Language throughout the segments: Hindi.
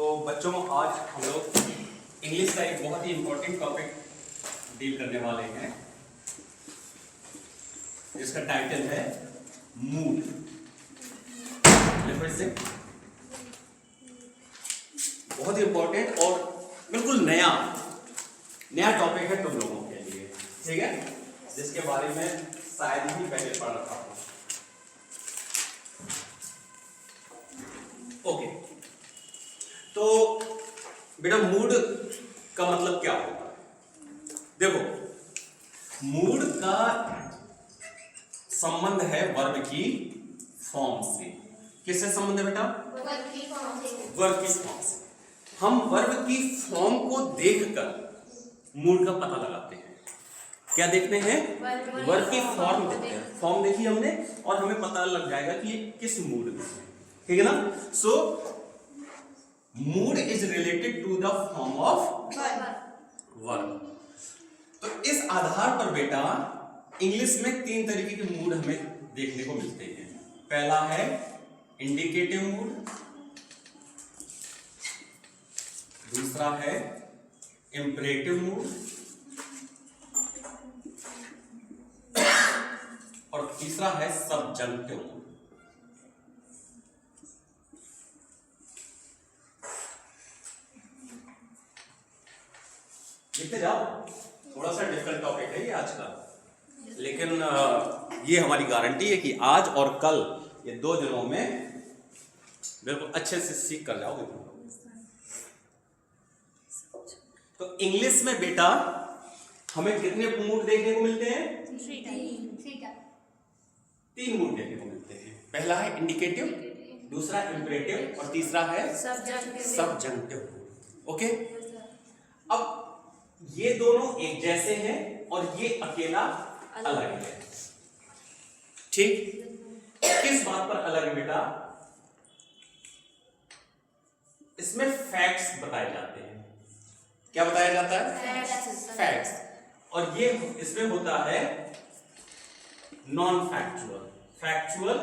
तो बच्चों आज हम लोग इंग्लिश का एक बहुत ही इम्पोर्टेंट टॉपिक डील करने वाले हैं जिसका टाइटल है मूड। देखो इससे बहुत ही इम्पोर्टेंट और बिल्कुल नया टॉपिक है तुम लोगों के लिए, ठीक है, जिसके बारे में शायद ही पहले पढ़ रखा हूं। ओके, तो बेटा मूड का मतलब क्या होता है? देखो मूड का संबंध है वर्ब की फॉर्म से। किससे संबंध है बेटा? वर्ब की फॉर्म से। हम वर्ब की फॉर्म को देखकर मूड का पता लगाते हैं। क्या देखते हैं? वर्ब की फॉर्म देखते हैं। फॉर्म देखी हमने और हमें पता लग जाएगा कि ये किस मूड में है, ठीक है ना? So mood is related to the form of verb. तो इस आधार पर बेटा इंग्लिश में 3 तरीके के मूड हमें देखने को मिलते हैं। पहला है इंडिकेटिव मूड, दूसरा है इंपरेटिव मूड और तीसरा है सबजंक्टिव मूड। लिखते जाओ, थोड़ा सा डिफिकल्ट टॉपिक है ये आज का, लेकिन ये हमारी गारंटी है कि आज और कल ये 2 दिनों में बिल्कुल अच्छे से सीख कर जाओगे तुम लोग। तो इंग्लिश में बेटा हमें कितने मूड देखने को मिलते हैं? 3 मूड देखने को मिलते हैं। पहला है इंडिकेटिव, दूसरा इंपरेटिव और तीसरा है सबजंक्टिव मूड। ओके, अब ये दोनों एक जैसे हैं और ये अकेला अलग है, ठीक? किस बात पर अलग है बेटा? इसमें फैक्ट्स बताए जाते हैं। क्या बताया जाता है? फैक्ट्स। और ये इसमें होता है नॉन फैक्चुअल, फैक्चुअल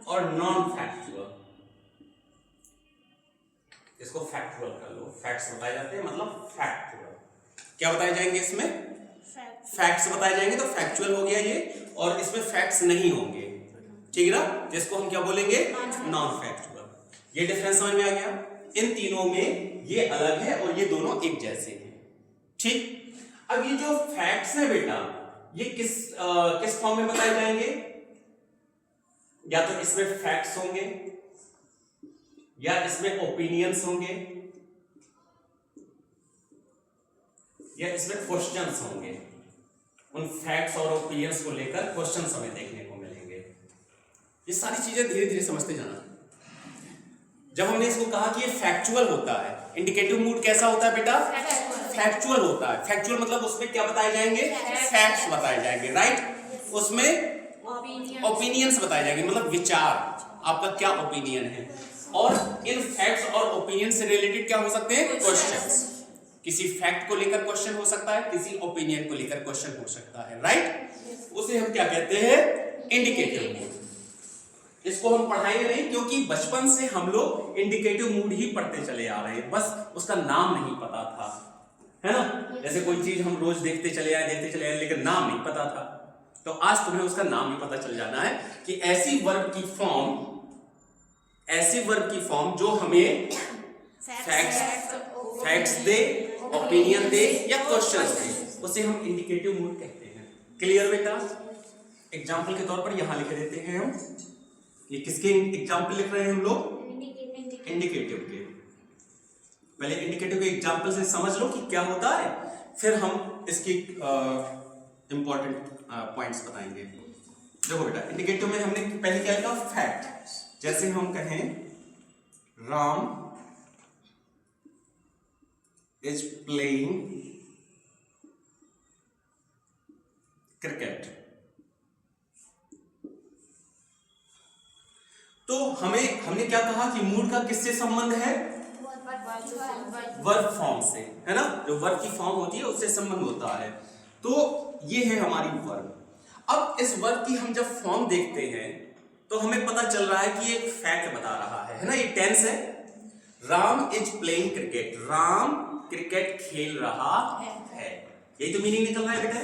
और नॉन फैक्चुअल। इसको फैक्चुअल कर लो, फैक्ट्स बताए जाते हैं मतलब फैक्चुअल। क्या बताए जाएंगे? इसमें फैक्ट्स बताए जाएंगे तो फैक्चुअल हो गया ये, और इसमें फैक्ट्स नहीं होंगे, ठीक है ना? जिसको हम क्या बोलेंगे? Non factual. ये डिफरेंस समझ में आ गया? इन तीनों में ये अलग है और ये दोनों एक जैसे हैं, ठीक? अब ये जो फैक्ट्स है बेटा ये किस फॉर्म में बताए जाएंगे? या तो इसमें फैक्ट्स होंगे या इसमें ओपिनियंस होंगे या इसमें क्वेश्चंस होंगे। उन फैक्ट्स और ओपिनियंस को लेकर क्वेश्चंस हमें देखने को मिलेंगे। ये सारी चीजें धीरे धीरे समझते जाना। जब हमने इसको कहा कि ये फैक्चुअल होता है, इंडिकेटिव मूड कैसा होता है बेटा? फैक्चुअल होता है। फैक्चुअल मतलब उसमें क्या बताए जाएंगे? फैक्ट्स बताए जाएंगे, राइट? उसमें ओपिनियंस बताए जाएंगे, मतलब विचार, आपका क्या ओपिनियन है। और इन फैक्ट्स और ओपिनियन से रिलेटेड क्या हो सकते हैं? क्वेश्चंस। किसी फैक्ट को लेकर क्वेश्चन हो सकता है, किसी ओपिनियन को लेकर क्वेश्चन हो सकता है, राइट? उसे हम क्या कहते हैं? Indicative mood. इसको हम पढ़ाएंगे नहीं क्योंकि बचपन से हम लोग इंडिकेटिव मूड ही पढ़ते चले आ रहे हैं, बस उसका नाम नहीं पता था, है ना? जैसे कोई चीज हम रोज देखते चले आए लेकिन नाम नहीं पता था, तो आज तुम्हें उसका नाम ही पता चल जाना है कि ऐसी वर्ब की फॉर्म जो हमें फैक्ट्स दे, ओपिनियन दे या क्वेश्चंस दे, उसे हम इंडिकेटिव मूड कहते हैं। क्लियर बेटा? एग्जांपल के तौर पर यहां लिख देते हैं हम। ये किसके एग्जांपल लिख रहे हैं हम लोग? इंडिकेटिव के। पहले इंडिकेटिव के एग्जांपल से समझ लो कि क्या होता है, फिर हम इसकी इंपॉर्टेंट पॉइंट्स बताएंगे। देखो बेटा, इंडिकेटिव में हमने पहले क्या लिखा? फैक्ट। जैसे हम कहें राम is playing cricket, तो हमने क्या कहा कि मूड का किससे संबंध है? वर्ब फॉर्म से, है ना? जो वर्ब की फॉर्म होती है उससे संबंध होता है। तो ये है हमारी वर्ब। अब इस वर्ब की हम जब फॉर्म देखते हैं तो हमें पता चल रहा है कि एक फैक्ट बता रहा है ना? ये टेंस है, Ram is playing cricket, Ram cricket खेल रहा है। यही तो मीनिंग निकल रहा है बेटा,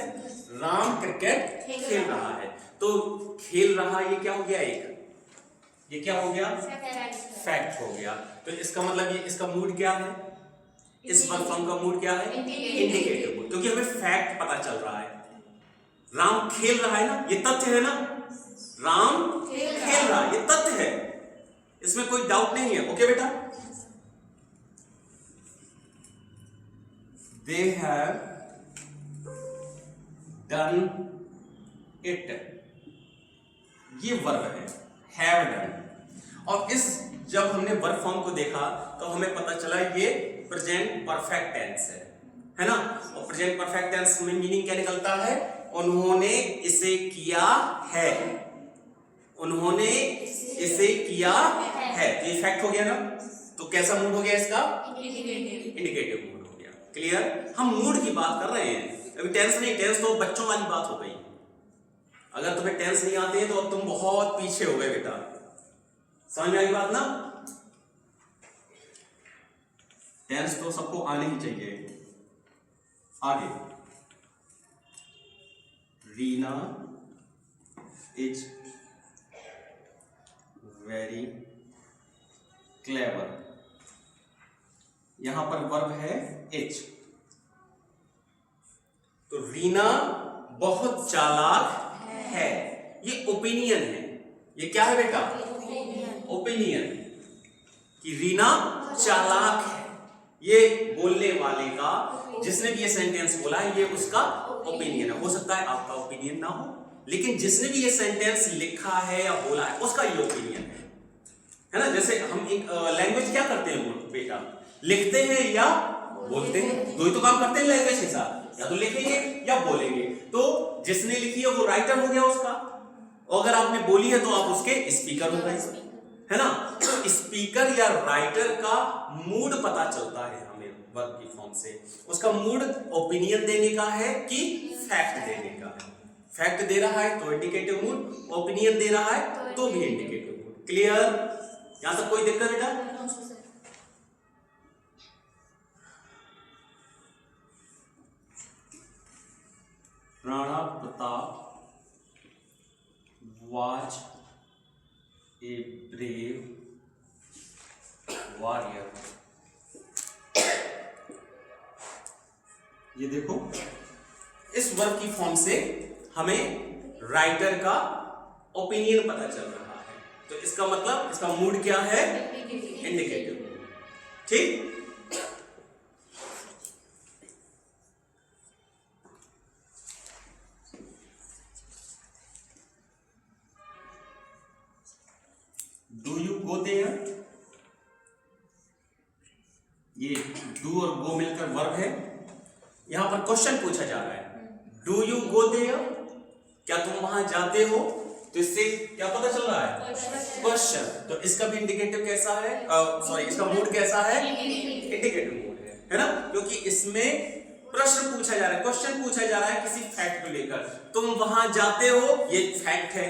राम क्रिकेट खेल रहा है। तो खेल रहा ये क्या हो गया, एक ये क्या हो गया, फैक्ट हो गया। तो इसका मतलब ये इसका मूड क्या है, इस वर्ब फॉर्म का मूड क्या है, इंडिकेटिव मूड, क्योंकि हमें फैक्ट पता चल रहा है। राम खेल रहा है ना, ये तथ्य है ना, राम खेल रहा है, ये तथ्य है, इसमें कोई डाउट नहीं है। ओके बेटा, they have done it, ये वर्ब है, have done। और इस जब हमने वर्ब फॉर्म को देखा तो हमें पता चला ये प्रेजेंट परफेक्ट टेंस है ना। और प्रेजेंट परफेक्ट टेंस में मीनिंग क्या निकलता है, उन्होंने इसे किया है, उन्होंने इसे किया है। तो ये फैक्ट हो गया ना, तो कैसा मूड हो गया इसका, इंडिकेटिव मूड हो गया। क्लियर, हम मूड की बात कर रहे हैं, अभी टेंस नहीं, टेंस तो बच्चों वाली बात हो गई। अगर तुम्हें टेंस नहीं आते हैं तो अब तुम बहुत पीछे हो गए बेटा, समझ में आई बात ना। टेंस तो सबको आने ही चाहिए। आगे, रीना इज वेरी क्लेवर, यहां पर वर्ब है इज, तो रीना बहुत चालाक है, ये ओपिनियन है। ये क्या है बेटा, ओपिनियन, कि रीना चालाक है। ये बोलने वाले का, जिसने भी ये सेंटेंस बोला है, ये उसका ओपिनियन है। हो सकता है आपका ओपिनियन ना हो, लेकिन जिसने भी ये सेंटेंस लिखा है या बोला है उसका ये ओपिनियन है ना। जैसे हम एक लैंग्वेज क्या करते हैं बेटा, लिखते हैं या बोलते हैं, दो ही तो काम करते हैं लैंग्वेज के साथ, या तो लिखेंगे या बोलेंगे। तो जिसने लिखी है वो राइटर हो गया उसका, और अगर आपने बोली है तो आप उसके स्पीकर हो गए, है ना। तो स्पीकर या राइटर का मूड पता चलता है हमें वर्ब की फॉर्म से। उसका मूड ओपिनियन देने का है कि फैक्ट देने का है। फैक्ट दे रहा है तो इंडिकेटिव मूड, ओपिनियन दे रहा है तो भी इंडिकेटिव मूड। क्लियर, यहां तक कोई दिक्कत बेटा। Rana Pratap was a brave warrior, ये देखो इस वर्ब की फॉर्म से हमें राइटर का ओपिनियन पता चल रहा है, तो इसका मतलब इसका मूड क्या है, इंडिकेटिव मूड। ठीक, डू यू गो देयर, ये डू और गो मिलकर वर्ब है। यहां पर क्वेश्चन पूछा जा रहा है, डू यू गो देयर, क्या तुम वहां जाते हो। तो इससे क्या पता चल रहा है, क्वेश्चन। तो इसका भी इंडिकेटिव कैसा है, सॉरी इसका मूड कैसा है, इंडिकेटिव मूड है ना, क्योंकि इसमें प्रश्न पूछा जा रहा है, क्वेश्चन पूछा जा रहा है किसी फैक्ट को लेकर। तुम वहां जाते हो, ये फैक्ट है।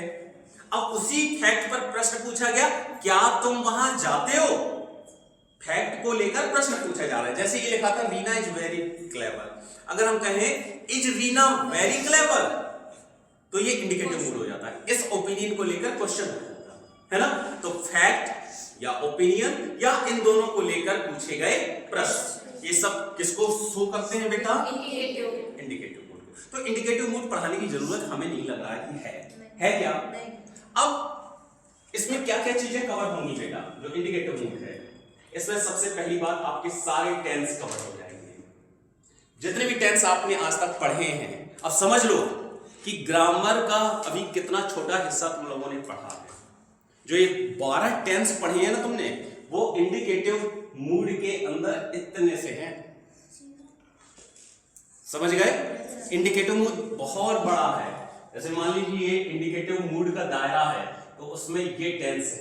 अब उसी फैक्ट पर प्रश्न पूछा गया, क्या तुम वहां जाते हो, फैक्ट को लेकर प्रश्न पूछा जा रहा है। जैसे ये लिखा था रीना इज वेरी क्लेवर, अगर हम कहें इज रीना वेरी क्लेवर तो ये इंडिकेटिव मूड हो जाता है, इस ओपिनियन को लेकर क्वेश्चन हो जाता है ना। तो फैक्ट या ओपिनियन या इन दोनों को लेकर पूछे गए प्रश्न, ये सब किसको शो करते हैं बेटा, इंडिकेटिव मूड को। तो इंडिकेटिव मूड पढ़ाने की जरूरत हमें नहीं लग रहा है क्या। अब इसमें क्या क्या चीजें कवर होंगी बेटा, जो इंडिकेटिव मूड है। इसमें सबसे पहली बात, आपके सारे टेंस कवर हो जाएंगे, जितने भी टेंस आपने आज तक पढ़े हैं। अब समझ लो कि ग्रामर का अभी कितना छोटा हिस्सा तुम लोगों ने पढ़ा है। जो ये 12 टेंस पढ़े हैं ना तुमने, वो इंडिकेटिव मूड के अंदर इतने से हैं, समझ गए। इंडिकेटिव मूड बहुत बड़ा है। जैसे मान लीजिए ये इंडिकेटिव मूड का दायरा है, तो उसमें ये टेंस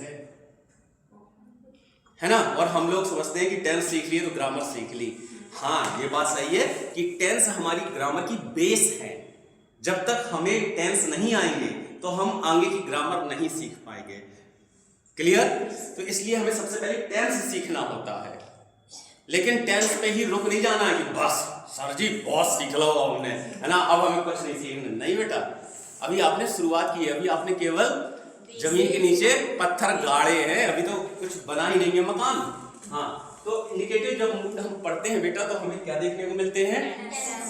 है ना। और हम लोग समझते हैं कि टेंस सीख लिए तो ग्रामर सीख ली। हाँ, ये बात सही है कि टेंस हमारी ग्रामर की बेस है। जब तक हमें टेंस नहीं आएंगे तो हम आगे की ग्रामर नहीं सीख पाएंगे। क्लियर, तो इसलिए हमें सबसे पहले टेंस सीखना होता है। लेकिन टेंस पे ही रुक नहीं जाना है कि बस सर जी बहुत सीख लो हमने, है ना, अब हमें कुछ नहीं सीखना। नहीं बेटा, अभी आपने शुरुआत की है, अभी आपने केवल जमीन के नीचे पत्थर गाड़े हैं, अभी तो कुछ बना ही नहीं है मकान। हाँ, तो इंडिकेटिव जब मूड हम पढ़ते हैं बेटा तो हमें क्या देखने को मिलते हैं?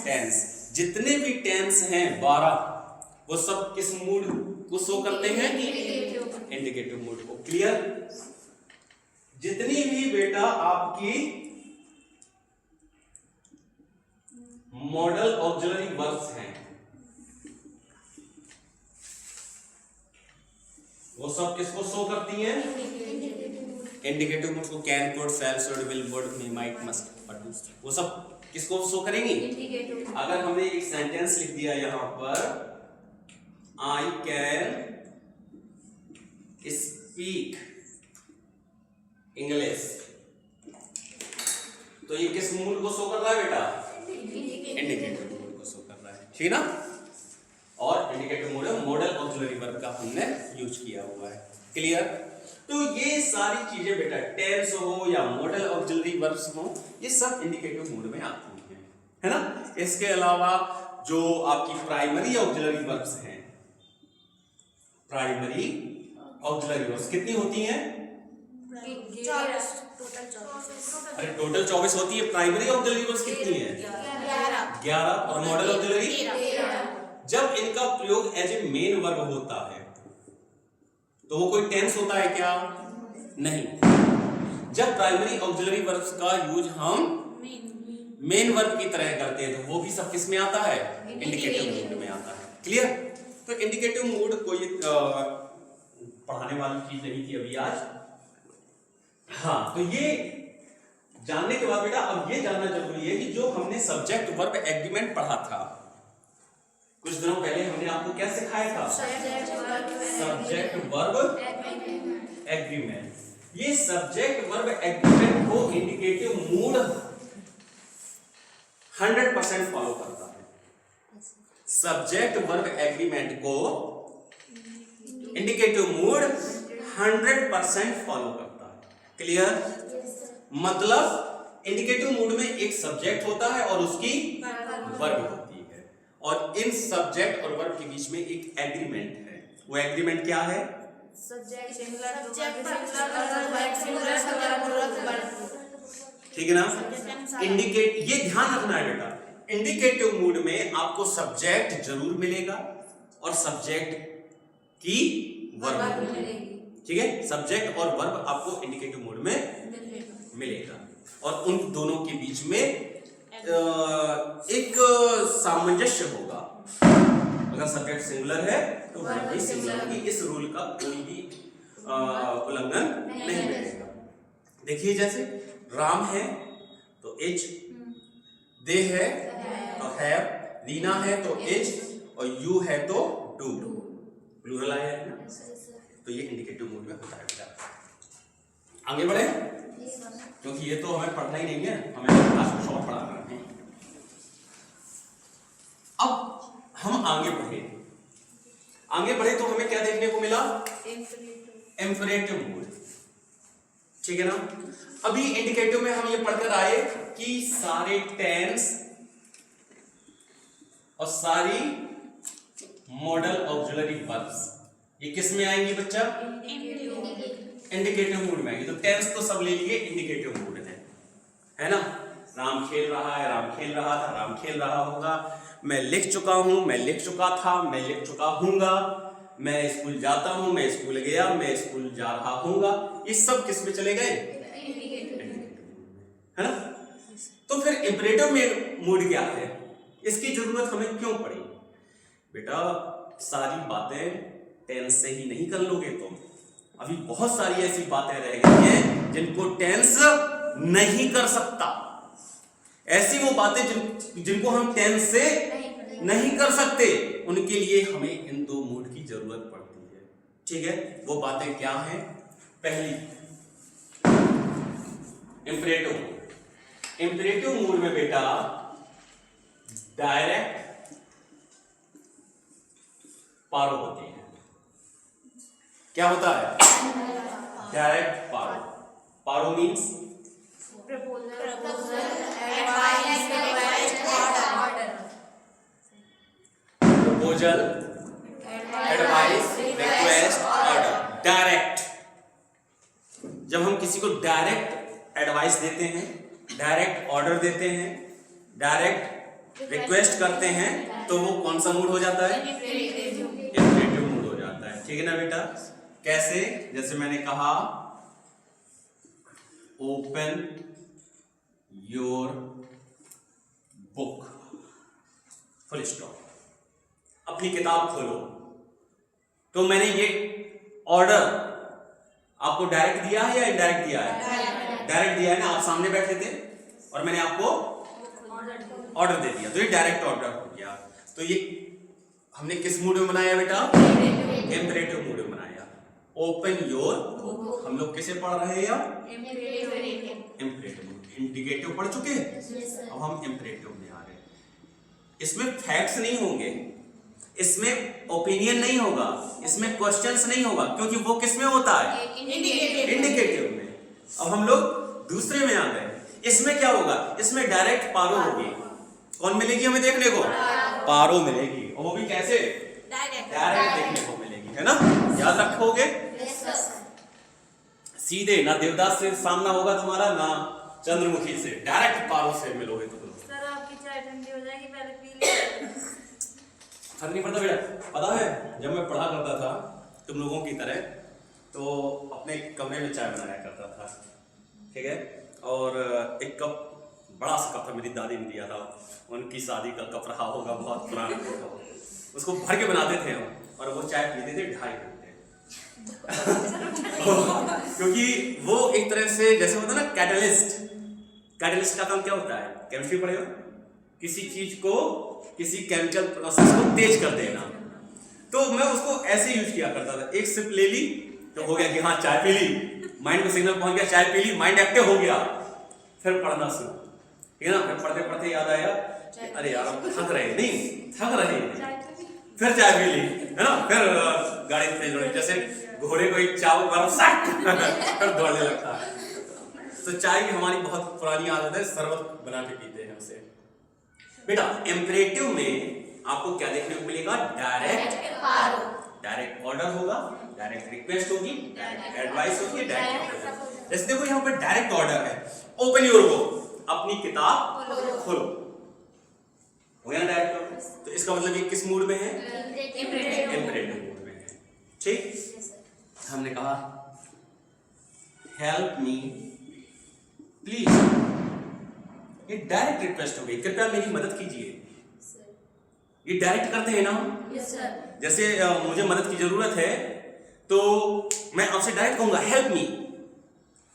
टेंस। जितने भी टेंस हैं 12, वो सब किस मूड को शो करते हैं? इंडिकेटिव मूड को। क्लियर? जितनी भी बेटा आपकी मॉडल ऑक्सिलरी वर्ब्स हैं वो सब किसको शो करती हैं? इंडिकेटिव मूड को। Can, could, shall, should, will, would, may, might, must, वो सब किसको शो करेंगी? अगर हमने एक सेंटेंस लिख दिया यहां पर, आई कैन स्पीक इंग्लिश, तो ये किस मूड को शो कर रहा है बेटा? इंडिकेटिव मूड को शो कर रहा है, ठीक ना। और इंडिकेटिव मूड है मॉडल ऑक्सिलरी वर्ब का हमने यूज किया हुआ है। क्लियर? तो ये सारी चीजें बेटा, टेंस हो या मॉडल ऑक्सिलरी वर्ब्स हो, ये सब इंडिकेटिव मूड में आती हैं, है ना। इसके अलावा जो आपकी प्राइमरी ऑक्सिलरी वर्ब्स हैं, प्राइमरी ऑक्सिलरी वर्ब्स कितनी होती हैं? अरे टोटल 24 होती है। प्राइमरी ऑक्सिलरी वर्ब्स कितनी है? 11। और मॉडल ऑक्सिलरी? जब इनका प्रयोग एज ए मेन वर्ब होता है तो वो कोई टेंस होता है क्या? नहीं। जब प्राइमरी ऑक्सिलरी वर्ब्स का यूज हम मेन वर्ब की तरह करते हैं तो वो भी सब किस में आता है? इंडिकेटिव मूड में आता है। क्लियर? तो इंडिकेटिव मूड कोई पढ़ाने वाली चीज नहीं थी अभी आज। हाँ, तो ये जानने के बाद बेटा अब ये जानना जरूरी है कि जो हमने सब्जेक्ट वर्ब एग्रीमेंट पढ़ा था कुछ दिनों पहले, हमने आपको क्या सिखाया था? Subject verb agreement. ये सब्जेक्ट वर्ब एग्रीमेंट को इंडिकेटिव मूड 100% फॉलो करता है। सब्जेक्ट वर्ब एग्रीमेंट को इंडिकेटिव मूड 100% फॉलो करता है। क्लियर? मतलब इंडिकेटिव मूड में एक सब्जेक्ट होता है और उसकी वर्ब होती है, और इन सब्जेक्ट और वर्ब के बीच में एक एग्रीमेंट है। वो एग्रीमेंट क्या है? ठीक है ना। इंडिकेट, ये ध्यान रखना है बेटा, इंडिकेटिव मूड में आपको सब्जेक्ट जरूर मिलेगा और सब्जेक्ट की वर्ब मिलेगी। ठीक है, सब्जेक्ट और वर्ब आपको इंडिकेटिव मूड में मिलेगा, और उन दोनों के बीच में एक सामंजस्य होगा। अगर सब्जेक्ट सिंगुलर है तो वर्ब भी सिंगुलर होगी। इस रूल का कोई भी उल्लंघन नहीं मिलेगा। देखिए, जैसे राम है तो इज, दे है तो हैव, रीना है तो इज, और यू है तो डू। प्लूरल आया है ना, तो ये इंडिकेटिव मूड में होता है बेटा। आगे बढ़े, क्योंकि ये तो हमें पढ़ना ही नहीं है, हमें क्लास कुछ और पढ़ाना है। अब हम आगे बढ़े तो हमें क्या देखने को मिला? Infinitive mood. ठीक है ना। अभी इंडिकेटिव में हम ये पढ़कर आए कि सारे टेंस और सारी मॉडल ऑक्सिलरी वर्ब्स ये किस में आएंगे बच्चा? इंडिकेटिव मूड में आएंगे। तो टेंस तो सब ले लिए, इंडिकेटिव मूड है ना। राम खेल रहा है, राम खेल रहा था, राम खेल रहा होगा। मैं लिख चुका हूं, मैं लिख चुका था, मैं लिख चुका हूंगा। मैं स्कूल जाता हूं, मैं स्कूल गया, मैं स्कूल जा रहा हूंगा। ये सब किस में चले गए? है ना। तो फिर इंपरेटिव मूड क्या है? इसकी जरूरत हमें क्यों पड़ी? बेटा सारी बातें टेंस से ही नहीं कर लोगे तुम। अभी बहुत सारी ऐसी बातें रह गई हैं जिनको टेंस नहीं कर सकता। ऐसी वो बातें जिनको हम टेंस से नहीं कर सकते, उनके लिए हमें इन दो मूड की जरूरत पड़ती है। ठीक है, वो बातें क्या हैं? पहली, इंपरेटिव मूड। इंपरेटिव मूड में बेटा डायरेक्ट पारो होती है। क्या होता है? Direct PARO. PARO means proposal, advice, request, order. Direct, जब हम किसी को डायरेक्ट एडवाइस देते हैं, डायरेक्ट ऑर्डर देते हैं, डायरेक्ट रिक्वेस्ट करते हैं, तो वो कौन सा मूड हो जाता है? इम्परेटिव मूड हो जाता है। ठीक है ना बेटा? कैसे? जैसे मैंने कहा open your book, full stop. अपनी किताब खोलो। तो मैंने ये ऑर्डर आपको डायरेक्ट दिया है या इनडायरेक्ट दिया है? डायरेक्ट दिया है ना, आप सामने बैठे थे और मैंने आपको ऑर्डर दे दिया, तो ये डायरेक्ट ऑर्डर हो गया। तो ये हमने किस मूड में बनाया बेटा? इम्परेटिव मूड में बनाया। ओपन योर बुक, हम लोग किसे पढ़ रहे हैं? इम्परेटिव। इंडिकेटिव पढ़ चुके हैं, अब हम इम्परेटिव में आ रहे हैं। इसमें फैक्ट्स नहीं होंगे, इसमें ओपिनियन नहीं होगा, इसमें क्वेश्चंस नहीं होगा, क्योंकि वो किस में होता है? इंडिकेटिव में। अब हम लोग दूसरे में आ गए। इसमें क्या होगा? इसमें डायरेक्ट पारो होगी। कौन मिलेगी हमें देखने को? पारो मिलेगी, और वो भी कैसे? डायरेक्ट देखने को मिलेगी, है ना? याद रखोगे? सीधे, ना देवदास से सामना होगा तुम्हारा, ना चंद्रमुखी से, डायरेक्ट पारो से मिलोगे तुम लोग। सर आपकी चाय ठंडी हो जाएगी, पहले पी लीजिए। फर्क नहीं पड़ता बेटा। पता है जब मैं पढ़ा करता था तुम लोगों की तरह, तो अपने कमरे में चाय बनाया करता था, ठीक है? और एक कप, बड़ा सा कप था, मेरी दादी ने दिया था, उनकी शादी का कप रहा होगा, बहुत पुराना कप था, उसको भर के बनाते थे हम, और वो चाय पीते थे 2.5 घंटे। क्योंकि वो एक तरह से जैसे होता है ना कैटलिस्ट। कैटलिस्ट का काम क्या होता है? केमिस्ट्री पढ़ेगा, किसी चीज को, किसी केमिकल प्रोसेस को तेज कर देना। तो मैं उसको ऐसे यूज किया करता था, एक सिप ले ली तो हो गया कि हाँ चाय पी ली, माइंड को सिग्नल पहुंच गया, चाय पी ली, माइंड एक्टिव हो गया। फिर पढ़ना शुरू, ठीक है ना? फिर पढ़ते पढ़ते याद आया कि अरे यार थक रहे नहीं, फिर चाय पी ली, है ना? फिर गाड़ी तेज होनी, जैसे घोड़े को एक चावल मारो फिर दौड़ने लगता है। तो चाय की हमारी बहुत पुरानी आदत है, शरबत बना के पीते हैं उसे। बेटा इम्परेटिव में आपको क्या देखने को मिलेगा? डायरेक्ट ऑर्डर होगा, डायरेक्ट रिक्वेस्ट होगी, डायरेक्ट एडवाइस होगी, डायरेक्ट। जैसे देखो यहाँ पर डायरेक्ट ऑर्डर है, ओपन योर बुक, अपनी किताब खोलो, हो गया ना डायरेक्ट ऑर्डर? तो इसका मतलब ये किस मूड में है? इम्परेटिव मूड में है। ठीक, हमने कहा हेल्प मी प्लीज, ये डायरेक्ट रिक्वेस्ट हो गई, कृपया मेरी मदद कीजिए। ये डायरेक्ट करते हैं ना हम? जैसे मुझे मदद की जरूरत है तो मैं आपसे डायरेक्ट कहूंगा हेल्प मी,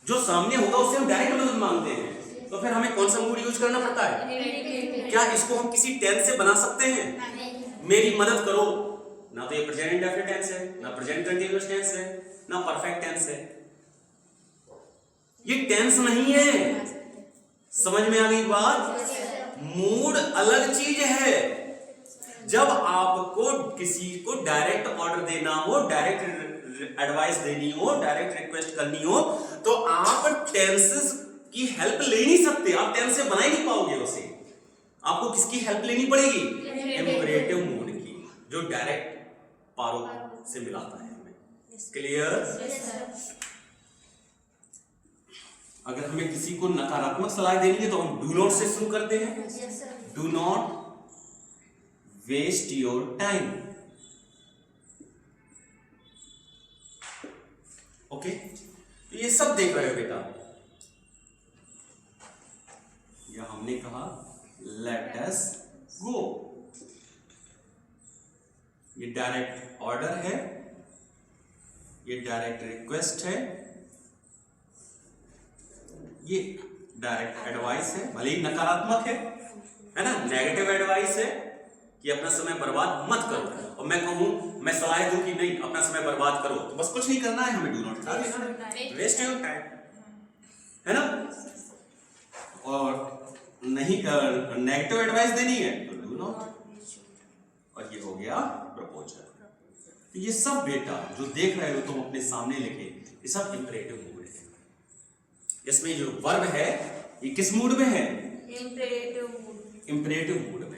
जो सामने होगा उससे हम डायरेक्ट मदद मांगते हैं, तो फिर हमें कौन सा मूड यूज करना पड़ता है? क्या इसको हम किसी टेंस से बना सकते हैं? मेरी मदद करो, ना तो ये प्रेजेंट इंडेफिनिट टेंस है, ना प्रेजेंट कंटीन्यूअस टेंस है, ना परफेक्ट टेंस है, ये टेंस नहीं है। समझ में आ गई बात? मूड अलग चीज है। जब आपको किसी को डायरेक्ट ऑर्डर देना हो, डायरेक्ट एडवाइस देनी हो, डायरेक्ट रिक्वेस्ट करनी हो, तो आप टेंसेस की हेल्प ले नहीं सकते, आप टेंस से बना ही नहीं पाओगे उसे। आपको किसकी हेल्प लेनी पड़ेगी? इम्परेटिव मूड की, जो डायरेक्ट पारो से मिलाता है हमें। क्लियर? अगर हमें किसी को नकारात्मक सलाह देनी है तो हम डू नॉट से शुरू करते हैं। Do not waste your time. Okay, तो ये सब देख रहे हो बेटा। या हमने कहा लेट अस गो, ये डायरेक्ट ऑर्डर है, ये डायरेक्ट रिक्वेस्ट है, ये डायरेक्ट एडवाइस है, भले ही नकारात्मक है ना? नेगेटिव एडवाइस है कि अपना समय बर्बाद मत करो, और मैं कहूं, मैं सलाह दूं कि नहीं अपना समय बर्बाद करो, तो बस कुछ नहीं करना है, हमें डू नॉट करा देना है, वेस्ट योर टाइम, है ना? और नहीं नेगेटिव एडवाइस देनी है तो डू नॉट, और ये हो गया प्रपोजल। तो ये सब बेटा जो देख रहे हो तुम अपने सामने लिखे, ये सब इंपरेटिव मूड है। इसमें जो वर्ब है ये किस मूड में है? इंपरेटिव मूड में।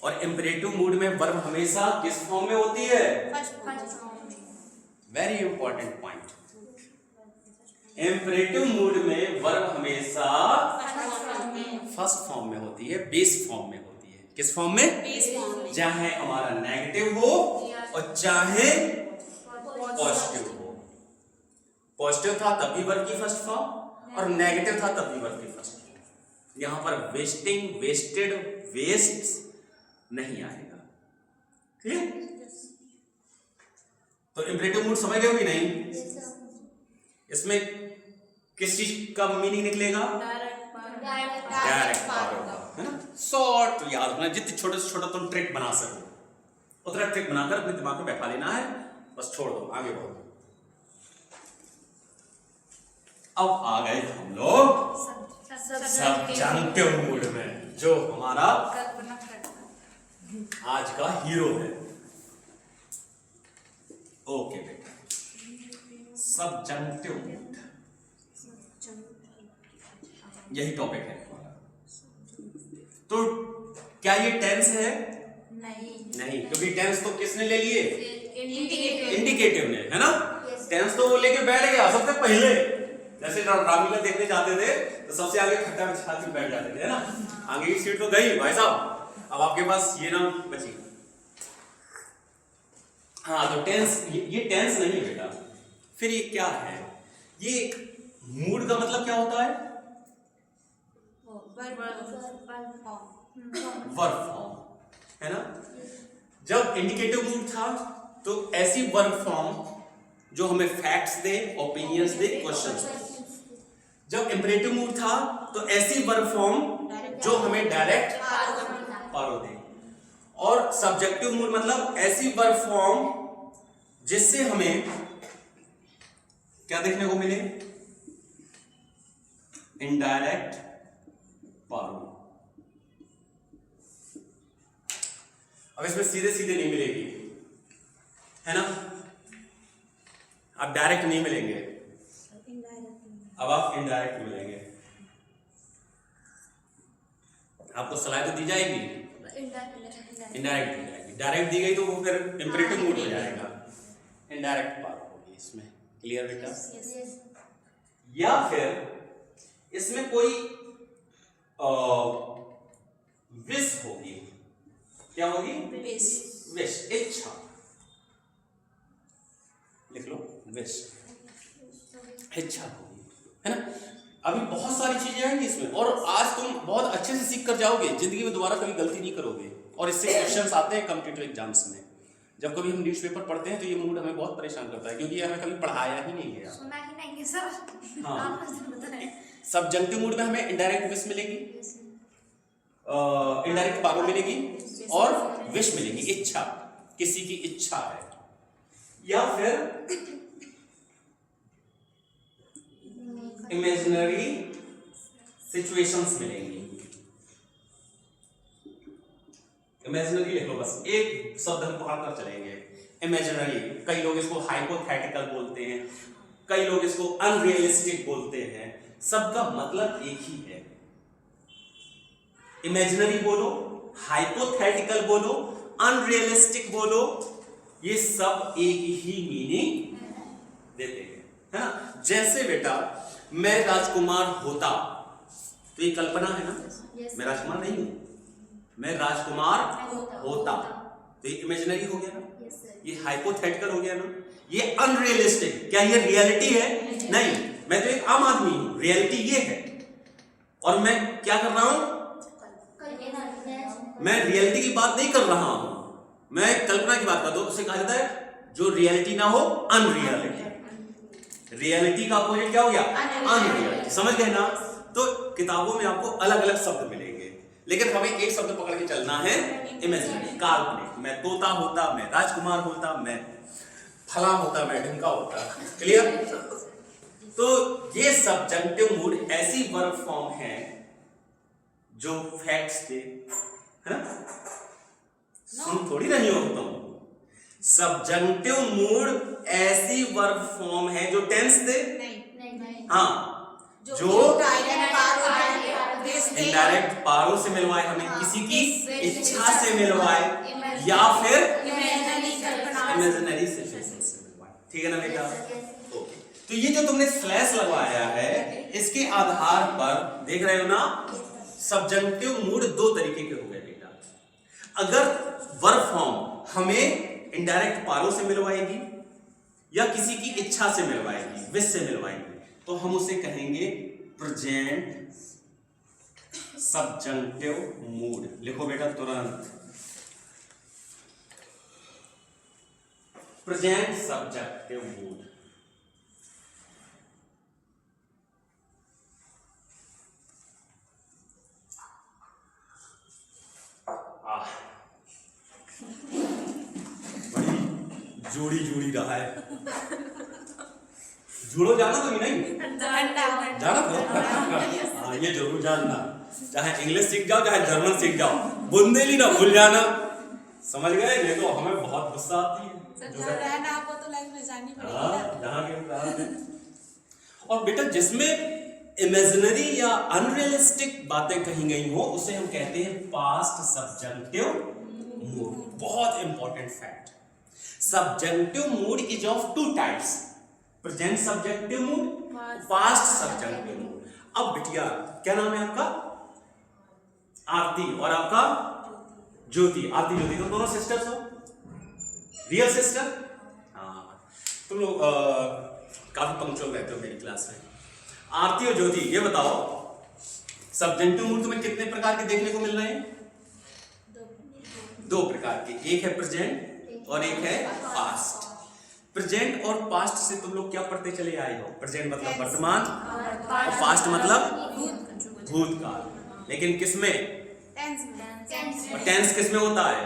और इंपरेटिव मूड में वर्ब हमेशा किस फॉर्म में होती है? Very important point. Imperative mood में वर्ब हमेशा फर्स्ट फॉर्म में होती है, बेस फॉर्म में होती है। किस फॉर्म में? चाहे हमारा नेगेटिव हो और चाहे पॉजिटिव हो। पॉजिटिव था तब भी वर्ब की फर्स्ट फॉर्म और नेगेटिव था तब भी वर्ब की फर्स्ट फॉर्म। यहां पर वेस्टिंग, वेस्टेड, वेस्ट नहीं आएगा। क्लियर? तो इंपरेटिव मूड समझ गए हो कि नहीं? इसमें किस चीज का मीनिंग निकलेगा? डायरेक्ट पावर का। शॉर्ट याद रखना, जितने छोटे से छोटा तुम ट्रिक बना सको उतना ट्रिक बनाकर अपने दिमाग में बैठा लेना है, बस छोड़ दो, आगे बढ़ो। अब आ गए हम लोग सब्जेक्टिव मूड में, जो हमारा आज का हीरो है। ओके बेटा, सब्जेक्टिव मूड यही टॉपिक है हमारा। तो क्या ये टेंस है? नहीं, क्योंकि टेंस तो किसने ले लिए? इंडिकेटिव ने, है ना? टेंस तो वो लेके बैठ गया सबसे पहले। जैसे रामलीला देखने जाते थे तो सबसे आगे खट्टा बिछा के बैठ जाते थे, है ना? आगे की सीट तो गई भाई साहब, अब आपके पास ये ना बची। हाँ, तो टेंस, ये टेंस नहीं बेटा। फिर ये क्या है? ये मूड का मतलब क्या होता है? वर्ब फॉर्म, है ना? जब इंडिकेटिव मूड था तो ऐसी वर्ब फॉर्म जो हमें फैक्ट्स दे, ओपिनियंस दे, क्वेश्चंस दे। जब इंपरेटिव मूड था तो ऐसी वर्ब फॉर्म जो हमें डायरेक्ट पारो दे। और सब्जेक्टिव मूड मतलब ऐसी वर्ब फॉर्म जिससे हमें क्या देखने को मिले? इनडायरेक्ट पारो। अब इसमें सीधे सीधे नहीं मिलेगी, है ना? अब डायरेक्ट नहीं मिलेंगे, अब आप इनडायरेक्ट मिलेंगे। आपको सलाह तो दी जाएगी, इनडायरेक्ट दी जाएगी। डायरेक्ट दी गई तो वो फिर इंपरेटिव मूड हो जाएगा, इनडायरेक्ट पार्ट होगी इसमें। क्लियर बेटा? या फिर इसमें कोई विश होगी। क्या होगी? विश, इच्छा। लिख लो, विश, इच्छा होगी, है ना? अभी बहुत सारी चीजें आएंगी इसमें, और आज तुम बहुत अच्छे से सीख कर जाओगे, जिंदगी में दोबारा कभी गलती नहीं करोगे। और इससे क्वेश्चंस आते हैं कॉम्पिटिटिव एग्जाम्स में। जब कभी हम न्यूज़पेपर पढ़ते हैं तो ये मूड हमें बहुत परेशान करता है, क्योंकि ये हमें कभी पढ़ाया ही नहीं गया, सुना ही नहीं है सर। हाँ। सब्जेक्टिव मूड में हमें इनडायरेक्ट विश मिलेगी, इनडायरेक्ट पावर मिलेगी और विश मिलेगी, इच्छा, किसी की इच्छा है। या फिर इमेजिनरी सिचुएशंस मिलेंगी। इमेजिनरी लिख लो, बस एक शब्द हम पकड़ कर चलेंगे, इमेजिनरी। कई लोग इसको हाइपोथेटिकल बोलते हैं, कई लोग इसको अनरियलिस्टिक बोलते हैं, सबका मतलब एक ही है। इमेजिनरी बोलो, हाइपोथेटिकल बोलो, अनरियलिस्टिक बोलो, ये सब एक ही मीनिंग देते हैं, है ना? जैसे बेटा मैं राजकुमार होता, तो ये कल्पना है ना? मैं राजकुमार नहीं हूं, मैं राजकुमार होता, तो ये इमेजिनरी हो गया ना? ये हाइपोथेटिकल हो गया ना? ये अनरियलिस्टिक। क्या ये रियलिटी है? नहीं, मैं तो एक आम आदमी हूं, रियलिटी ये है। और मैं क्या कर रहा हूं? मैं रियलिटी की बात नहीं कर रहा हूं, मैं कल्पना की बात करता हूं। उसे कहा जाता है जो रियलिटी ना हो, अनरियलिटी। रियलिटी का अपोजिट क्या हो गया? अनरियलिटी। समझ गए ना? तो किताबों में आपको अलग अलग शब्द मिलेंगे, लेकिन हमें एक शब्द पकड़ के चलना है, इमेजिनरी, काल्पनिक। मैं तोता होता, मैं राजकुमार होता, मैं फला होता, मैं ढिमका होता। क्लियर? तो ये सब्जेक्टिव मूड ऐसी वर्ब फॉर्म है जो फैक्ट्स दे, है ना? सुन थोड़ी नहीं हो तुम। सब्जेक्टिव मूड ऐसी वर्ब फॉर्म है जो टेंस दे, हाँ, जो इनडायरेक्ट पारो से मिलवाए, हमें किसी की इच्छा से मिलवाए, या फिर इमेजिनरी सिचुएशन से मिलवाए। ठीक है ना बेटा? ओके, तो ये जो तुमने स्लैश लगवाया है इसके आधार पर देख रहे हो ना, सब्जेक्टिव मूड दो तरीके के हो गए बेटा। अगर वर्ब फॉर्म हमें इनडायरेक्ट पारो से मिलवाएगी या किसी की इच्छा से मिलवाएगी, विश से मिलवाएगी, तो हम उसे कहेंगे प्रेजेंट सब्जेक्टिव मूड। लिखो बेटा तुरंत, प्रेजेंट सब्जेक्टिव मूड। बड़ी जोड़ी जोड़ी रहा है। जुड़ो जाना तो नहीं जाना तो हाँ, ये जरूर जानना, चाहे इंग्लिश सीख जाओ चाहे जर्मन सीख जाओ, बुंदेली ना भूल जाना। समझ गए? ये तो हमें बहुत गुस्सा आती है और बेटा जिसमें इमेजिनरी या अनरियलिस्टिक बातें कही गई हो उसे हम कहते हैं पास्ट सब्जेक्टिव मूड। बहुत important fact, subjective mood is of two types, present subjective mood, past subjective mood. अब बिटिया क्या नाम है आपका? आरती, और आपका ज्योति। आरती ज्योति तो दोनों सिस्टर्स हो, रियल सिस्टर। हाँ, तुम लोग काफी पंक्चुअल रहते हो मेरी क्लास में। आरती और ज्योति, ये बताओ सब्जेक्टिव मूड तुम्हें कितने प्रकार के देखने को मिल रहे हैं? दो प्रकार के, एक है प्रेजेंट और एक है पास्ट। प्रेजेंट और पास्ट से तुम लोग क्या पढ़ते चले आए हो? प्रेजेंट मतलब वर्तमान और पास्ट मतलब भूतकाल। लेकिन किसमें? और टेंस किसमें होता है?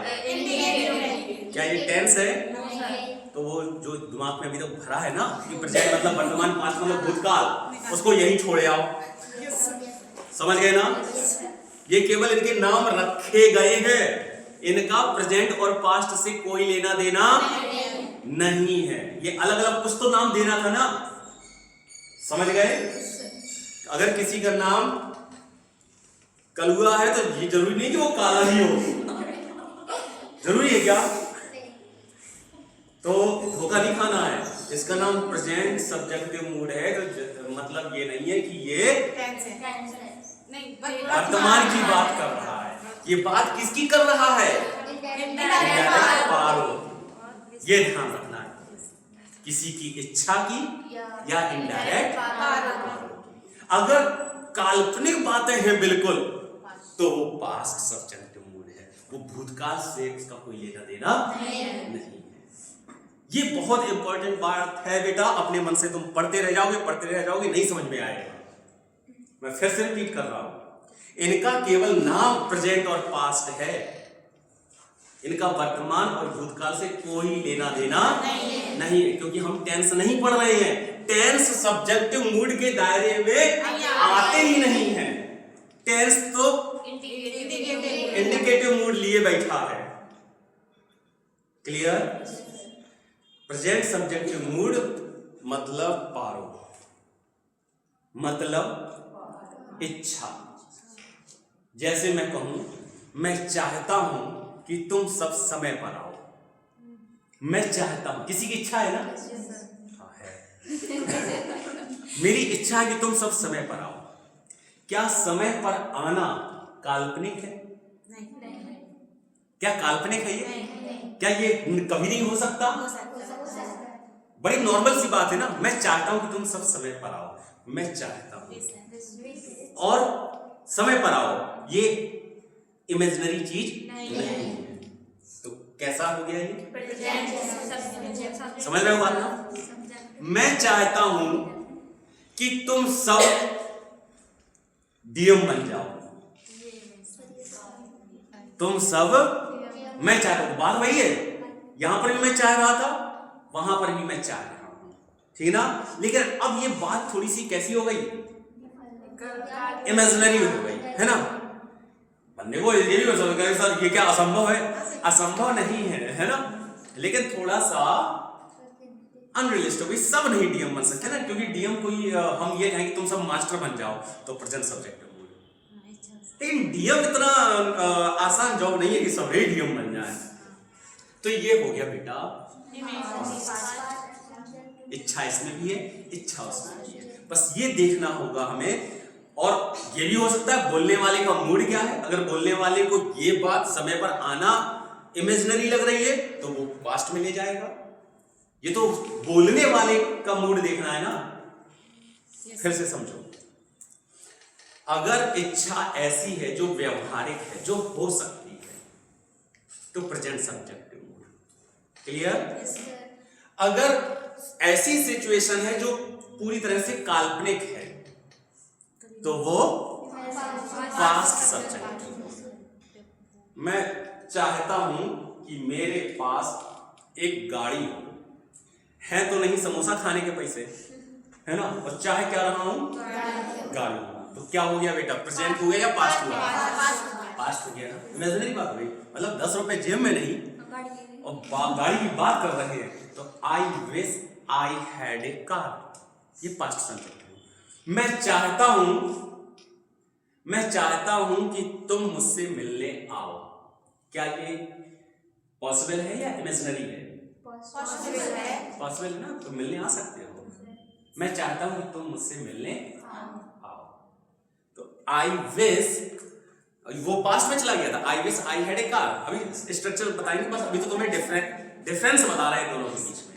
क्या ये टेंस है? तो वो जो दिमाग में अभी तक भरा है ना कि प्रेजेंट मतलब वर्तमान, पास्ट मतलब भूतकाल, उसको यही छोड़े आओ। समझ गए ना? ये केवल इनके नाम रखे गए हैं, इनका प्रेजेंट और पास्ट से कोई लेना देना नहीं है। ये अलग अलग कुछ तो नाम देना था ना, समझ गए? अगर किसी का नाम कलुआ है तो ये जरूरी नहीं कि वो काला ही हो, जरूरी है क्या? तो धोखा नहीं खाना है। इसका नाम प्रेजेंट सब्जेक्टिव मूड है तो मतलब ये नहीं है कि ये वर्तमान की बात कर रहा है। ये बात किसकी कर रहा है? इनडायरेक्ट पारो। ये ध्यान रखना है, किसी की इच्छा की या इनडायरेक्ट पारो। अगर काल्पनिक बातें हैं बिल्कुल तो वो पास्ट सब्जेक्टिव मूड है, वो भूतकाल से उसका कोई लेना देना नहीं है। ये बहुत इंपॉर्टेंट बात है बेटा, अपने मन से तुम पढ़ते रह जाओगे नहीं समझ में आएगा। मैं फिर से रिपीट कर रहा हूं, इनका केवल नाम प्रेजेंट और पास्ट है, इनका वर्तमान और भूतकाल से कोई लेना देना नहीं है, क्योंकि हम टेंस नहीं पढ़ रहे हैं। टेंस सब्जेक्टिव मूड के दायरे में आते ही नहीं है। टेंस तो इंडिकेटिव मूड लिए बैठा है। क्लियर? प्रेजेंट सब्जेक्टिव मूड मतलब पारो, मतलब इच्छा। जैसे मैं कहूं, मैं चाहता हूं कि तुम सब समय पर आओ। मैं चाहता हूं, किसी की इच्छा है ना? हाँ है। मेरी इच्छा है कि तुम सब समय पर आओ। क्या समय पर आना काल्पनिक है? क्या काल्पनिक है ये? क्या ये कभी नहीं हो सकता? बड़ी नॉर्मल सी बात है ना। मैं चाहता हूं कि तुम सब समय पर आओ, मैं चाहता हूं, और समय पर आओ ये इमेजिनरी चीज नहीं है। तो कैसा हो गया ये? समझ रहे हो बात ना? मैं चाहता हूं कि तुम सब डीएम बन जाओ, तुम सब, मैं चाहता हूं, बात वही है। यहां पर भी मैं चाह रहा था, वहां पर भी मैं चाह रहा हूं, ठीक ना? लेकिन अब ये बात थोड़ी सी कैसी हो गई? इमेजिनरी हो गई है ना। बंदे को ये भी सर ये क्या असंभव है? असंभव नहीं है ना, लेकिन थोड़ा सा अनरियलिस्टिक। सब नहीं डीएम बन सकते ना, क्योंकि डीएम कोई हम ये कहें कि तुम सब मास्टर बन जाओ तो प्रेजेंट सब्जेक्टिव मूड, लेकिन डीएम इतना आसान जॉब नहीं है कि सबरे डीएम बन जाए। तो ये हो गया बेटा, इच्छा इसमें भी है, इच्छा उसमें भी है। बस ये देखना होगा हमें। और ये भी हो सकता है बोलने वाले का मूड क्या है। अगर बोलने वाले को ये बात समय पर आना इमेजिनरी लग रही है तो वो पास्ट में ले जाएगा। ये तो बोलने वाले का मूड देखना है ना। फिर से समझो, अगर इच्छा ऐसी है जो व्यवहारिक है, जो हो सकती है, तो प्रेजेंट सब्जेक्टिव मूड। क्लियर? अगर ऐसी सिचुएशन है जो पूरी तरह से काल्पनिक है तो वो पास्ट सब्जेक्टिव मूड। मैं चाहता हूं कि मेरे पास एक गाड़ी हो, है तो नहीं समोसा खाने के पैसे, है ना, और चाहे क्या रहा हूं, गाड़ी। तो क्या हो गया बेटा, प्रेजेंट हो गया या पास्ट हुआ? पास्ट हो गया ना, इमेजिनरी बात हो गई। मतलब 10 रुपए जेब में नहीं और गाड़ी की बात कर रहे हैं। तो आई wish I had a car, ये पास्ट सब्जेक्ट है। मैं चाहता हूं कि तुम मुझसे मिलने आओ। क्या ये पॉसिबल है या इमेजिनरी है? पॉसिबल है ना, तो मिलने आ सकते हो। मैं चाहता हूं कि तुम मुझसे मिलने आओ। तो आई विश, वो पास्ट में चला गया था। आई wish I had a car. अभी स्ट्रक्चर बताएंगे, बस अभी तो तुम्हें डिफरेंस बता रहे हैं दोनों के बीच में।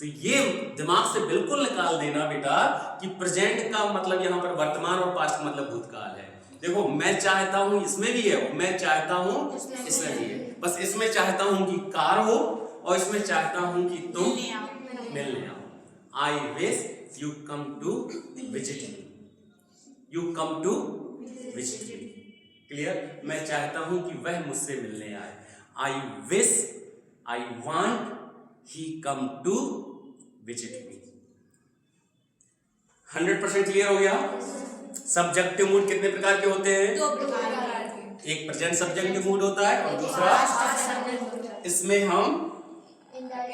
तो ये दिमाग से बिल्कुल निकाल देना बेटा कि प्रेजेंट का मतलब यहां पर वर्तमान और पास्ट का मतलब भूतकाल है। देखो, मैं चाहता हूं इसमें भी है, मैं चाहता हूं इसमें भी है। बस इसमें चाहता हूं कि कार हो और इसमें चाहता हूं कि तुम मिलने आओ। I wish you come to visit me, you come to visit me. Clear? मैं चाहता हूं कि वह मुझसे मिलने आए। I wish, I want he come to visit me. 100% clear हो गया? सब्जेक्टिव मूड कितने प्रकार के होते हैं? 2 प्रकार के। एक प्रेजेंट सब्जेक्टिव मूड होता है और दूसरा, इसमें हम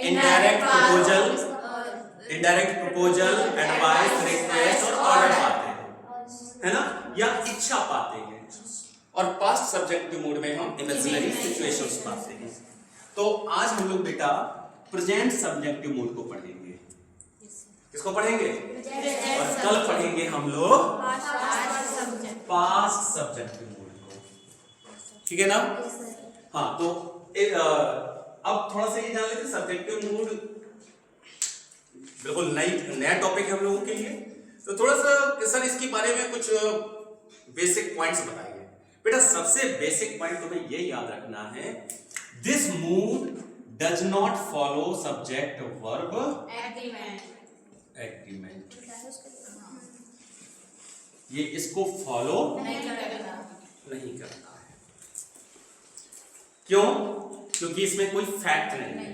इनडायरेक्ट प्रपोजल, एडवाइस, रिक्वेस्ट और ऑर्डर पाते हैं, है ना, या इच्छा पाते हैं। और पास्ट सब्जेक्टिव मूड में हम इमेजिनरी सिचुएशंस पाते हैं। तो आज हम लोग बेटा प्रेजेंट सब्जेक्टिव मूड को पढ़ेंगे। किसको पढ़ेंगे? और कल पढ़ेंगे हम लोग पास्ट सब्जेक्टिव मूड को। ठीक है ना? हाँ, तो अब थोड़ा सा ये जान लेते हैं, सब्जेक्टिव मूड बिल्कुल नया टॉपिक है हम लोगों के लिए। तो थोड़ा सा सर इसके बारे में कुछ बेसिक पॉइंट्स बताइए। बेटा सबसे बेसिक पॉइंट तुम्हें ये याद रखना है, this mood does not follow subject verb agreement. ये इसको फॉलो नहीं करता है। क्यों? क्योंकि इसमें कोई फैक्ट नहीं है।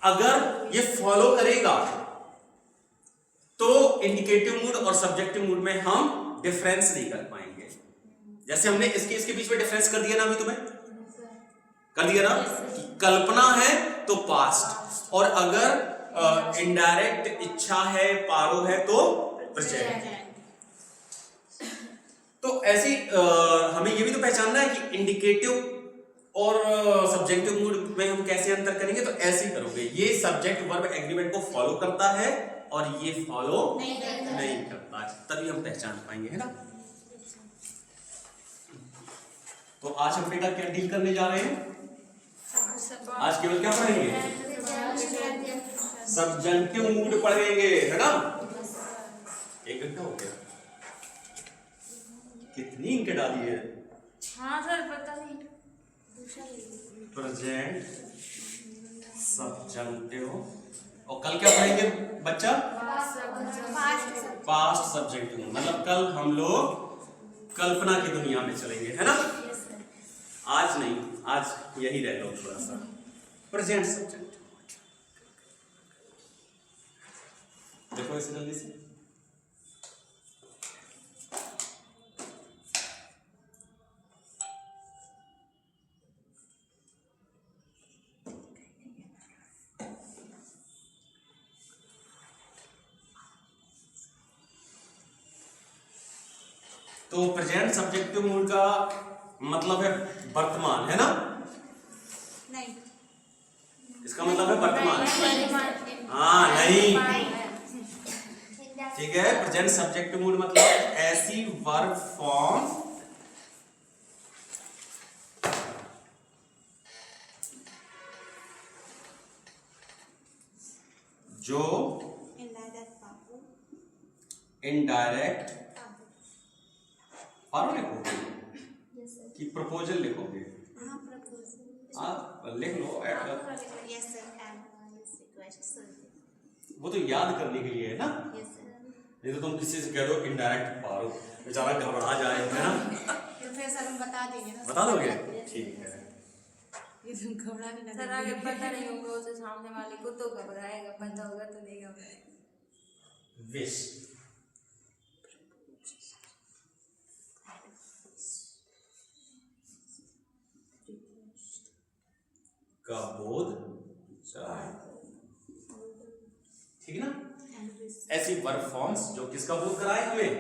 अगर ये फॉलो करेगा तो इंडिकेटिव मूड और सब्जेक्टिव मूड में हम डिफरेंस नहीं कर पाएंगे। जैसे हमने इसके बीच में डिफरेंस कर दिया ना, अभी तुम्हें कर दिया ना कि कल्पना है तो पास्ट, और अगर इनडायरेक्ट इच्छा है, पारो है तो प्रेजेंट। तो ऐसी हमें ये भी तो पहचानना है कि इंडिकेटिव और सब्जेक्टिव मूड में हम कैसे अंतर करेंगे। तो ऐसे ही करोगे, ये सब्जेक्ट वर्ब एग्रीमेंट को फॉलो करता है और ये फॉलो नहीं करता, तभी हम पहचान पाएंगे, है ना। तो आज हम बेटा क्या डील करने जा रहे हैं? आज केवल क्या पढ़ेंगे? सब्जेक्टिव मूड पढ़ेंगे, है ना। 1 घंटा हो गया, कितनी इंक डाली है? हाँ सर, पता नहीं। प्रेजेंट सब्जेक्टिव, और कल क्या पढ़ेंगे बच्चा? Past subjective. मतलब कल हम लोग कल्पना की दुनिया में चलेंगे, है ना। आज नहीं, आज यही रह लो थोड़ा सा। प्रेजेंट सब्जेक्टिव देखो इसे जल्दी से। तो प्रेजेंट सब्जेक्टिव मूड का मतलब है वर्तमान, है ना? नहीं, इसका मतलब है वर्तमान। हाँ नहीं, ठीक है। प्रेजेंट सब्जेक्टिव मूड मतलब ऐसी वर्ब फॉर्म जो इनडायरेक्ट पारो लिखोगे कि प्रपोजल लिखोगे? आप लिख लो, वो तो याद करने के लिए है ना। नहीं तो तुम किसी से कह दो इनडायरेक्ट पारो, बेचारा घबरा जाए, है ना? तो फिर सर हम बता देंगे ना। बता दोगे? ठीक है। घबरा नहीं सर आगे पता नहीं होगा उसे सामने वाले को तो घबराएगा, पता होगा तो नहीं घबराएगा। विश का बोध कराए, ठीक है ना? ऐसी वर्ब फॉर्म्स जो किसका बोध कराए हमें?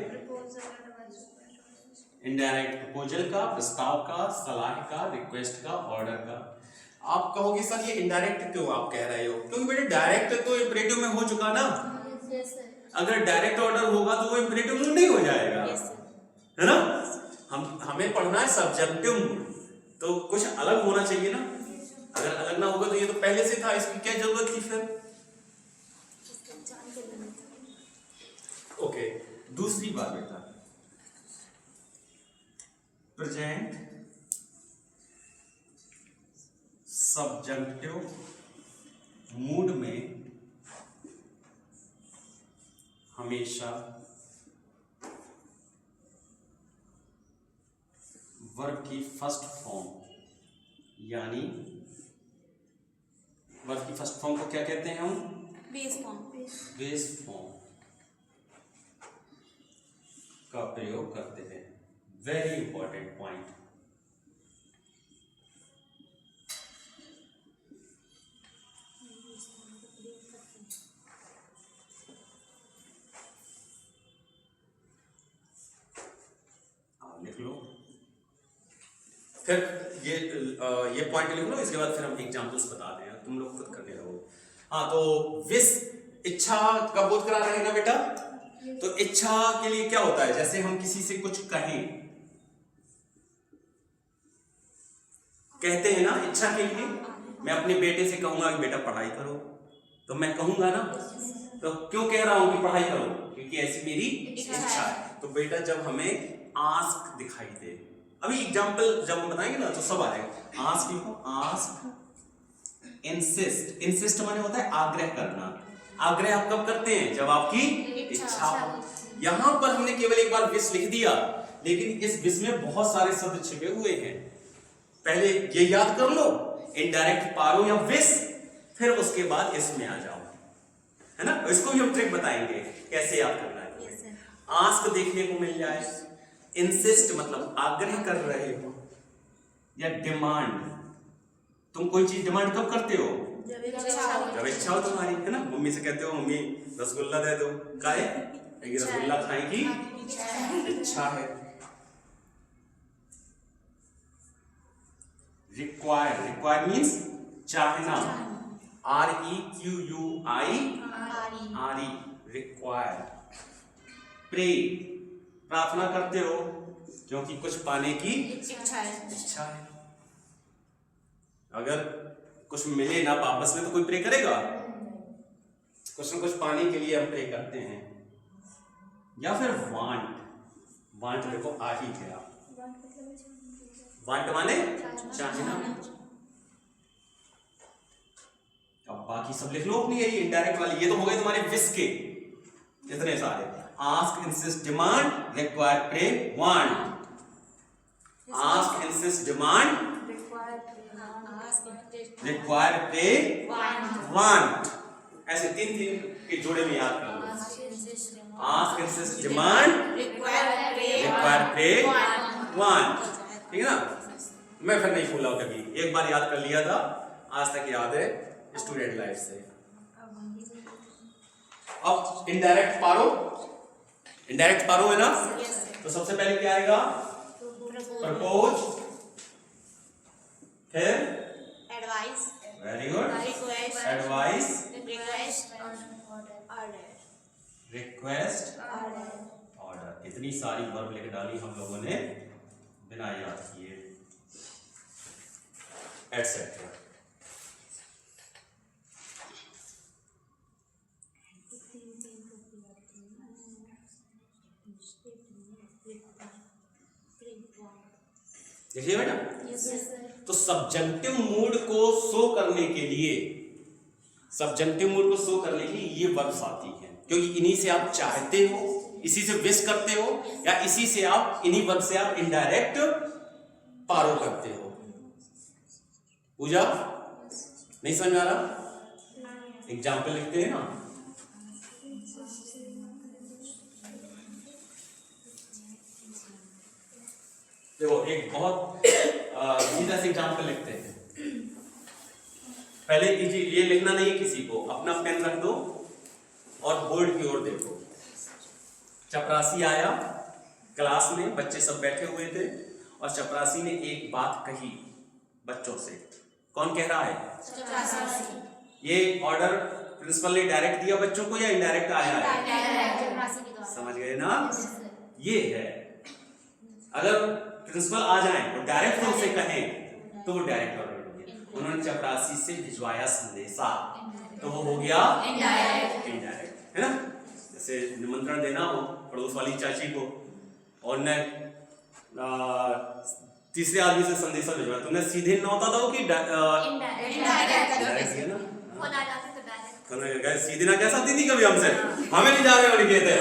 इनडायरेक्ट प्रपोजल का, प्रस्ताव का, सलाह का, रिक्वेस्ट का, ऑर्डर का। आप कहोगे सर ये इनडायरेक्ट क्यों आप कह रहे हो? क्योंकि बेटे डायरेक्ट तो इंपरेटिव में हो चुका ना। अगर डायरेक्ट ऑर्डर होगा तो वो इंपरेटिव में नहीं हो जाएगा, है ना? हमें पढ़ना है सब्जेक्टिव मूड, तो कुछ अलग होना चाहिए ना। अगर अलग ना होगा तो ये तो पहले से था, इसकी क्या जरूरत थी फिर? ओके, दूसरी बात बेटा, प्रेजेंट सब्जेक्टिव मूड में हमेशा वर्ब की फर्स्ट फॉर्म, यानी वर्ब की फर्स्ट फॉर्म को क्या कहते हैं हम? Base form. बेस फॉर्म का प्रयोग करते हैं। Very important point. लिख लो, फिर ये पॉइंट लिख लो, इसके बाद फिर हम एग्जांपल्स बता दें, तुम लोग खुद करने लगो। हाँ, तो विश इच्छा का बोध करा रहे हैं ना बेटा। तो इच्छा के लिए क्या होता है? जैसे हम किसी से कुछ कहें, कहते हैं ना इच्छा के लिए। मैं अपने बेटे से कहूंगा कि बेटा पढ़ाई करो, तो मैं कहूंगा ना। तो क्यों कह रहा हूं कि पढ़ाई करो? क्योंकि ऐसी मेरी इच्छा है। तो बेटा जब हमें आस्क दिखाई दे, अभी एग्जांपल जब हम बताएंगे ना तो सब आ जाएगा। आस्क लिखो, आस्क, इंसिस्ट। इंसिस्ट माने होता है आग्रह करना। आग्रह आप कब करते हैं? जब आपकी इच्छा हो। यहां पर हमने केवल एक बार विश लिख दिया, लेकिन इस विश में बहुत सारे शब्द छिपे हुए हैं। पहले ये याद कर लो, इनडायरेक्ट पारो या विश, फिर उसके बाद इसमें आ जाओ, है ना? इसको भी हम ट्रिक बताएंगे कैसे याद करना है। आस्क देखने को मिल जाए, इंसिस्ट मतलब आग्रह कर रहे हो, या डिमांड। तुम कोई चीज डिमांड कब करते हो? जब इच्छा हो तुम्हारी, है ना? मम्मी से कहते हो मम्मी रसगुल्ला दे दो, काहे? रसगुल्ला खाने की इच्छा है। रिक्वायर, रिक्वायर मीन्स चाहना। REQUIRE, require. प्रे, प्रार्थना करते हो क्योंकि कुछ पाने की इच्छा है। अगर कुछ मिले ना वापस में तो कोई प्रे करेगा? कुछ न कुछ पाने के लिए हम प्रे करते हैं। या फिर वांट, वांट देखो आ ही गया। वांट माने चाहना। अब बाकी सब लिख लो अपनी, यही इनडायरेक्ट वाली। ये तो हो गए तुम्हारे विश के इतने सारे। Ask, insist, demand, require, pray, want. Ask, insist, demand, require, pray, want. ऐसे तीन के जोड़े में याद कर लो। Ask, insist, demand, require, pray, want. ठीक है ना? मैं फिर नहीं भूला कभी, एक बार याद कर लिया था, आज तक याद है स्टूडेंट लाइफ से। अब इनडायरेक्ट पारो, इनडायरेक्ट पारो है ना? तो सबसे पहले क्या आएगा? प्रपोज, फिर advice, very good, request, advice, order, request, order. इतनी सारी वर्ब लिख डाली हम लोगों ने बिना याद किए, एटसेट्रा। देखिए बेटा, तो सब्जेक्टिव मूड को शो करने के लिए, सब्जेक्टिव मूड को शो करने के लिए ये वर्ब्स आती हैं, क्योंकि इन्हीं से आप चाहते हो, इसी से विश करते हो, या इसी से आप, इन्हीं वर्ब से आप इनडायरेक्ट पारो करते हो। पूजा नहीं समझ में आ रहा? एग्जाम्पल लिखते हैं ना। देखो एक बहुत सीधा सा एग्जाम्पल लिखते हैं। पहले ये लिखना नहीं है किसी को, अपना पेन रख दो और बोर्ड की ओर देखो। चपरासी आया क्लास में, बच्चे सब बैठे हुए थे और चपरासी ने एक बात कही बच्चों से। कौन कह रहा है? चपरासी। ये ऑर्डर प्रिंसिपल ने डायरेक्ट दिया बच्चों को या इनडायरेक्ट आया है? चपरासी के द्वारा। समझ गए ना? ये है, अगर प्रिंसिपल आ जाए और डायरेक्ट उनसे कहें तो वो डायरेक्ट ऑर्डर हो गया। उन्होंने चपरासी से भिजवाया संदेशा, तो वो हो गया इनडायरेक्ट, है ना? जैसे निमंत्रण देना हो पड़ोस वाली चाची को और ने तीसरे आदमी से संदेशा भिजवाया, तुमने सीधे नौता दो कि डायरेक्ट ना? सीधे ना कह सकती थी कभी हमसे, हमें नहीं जा रहे और लिखे थे।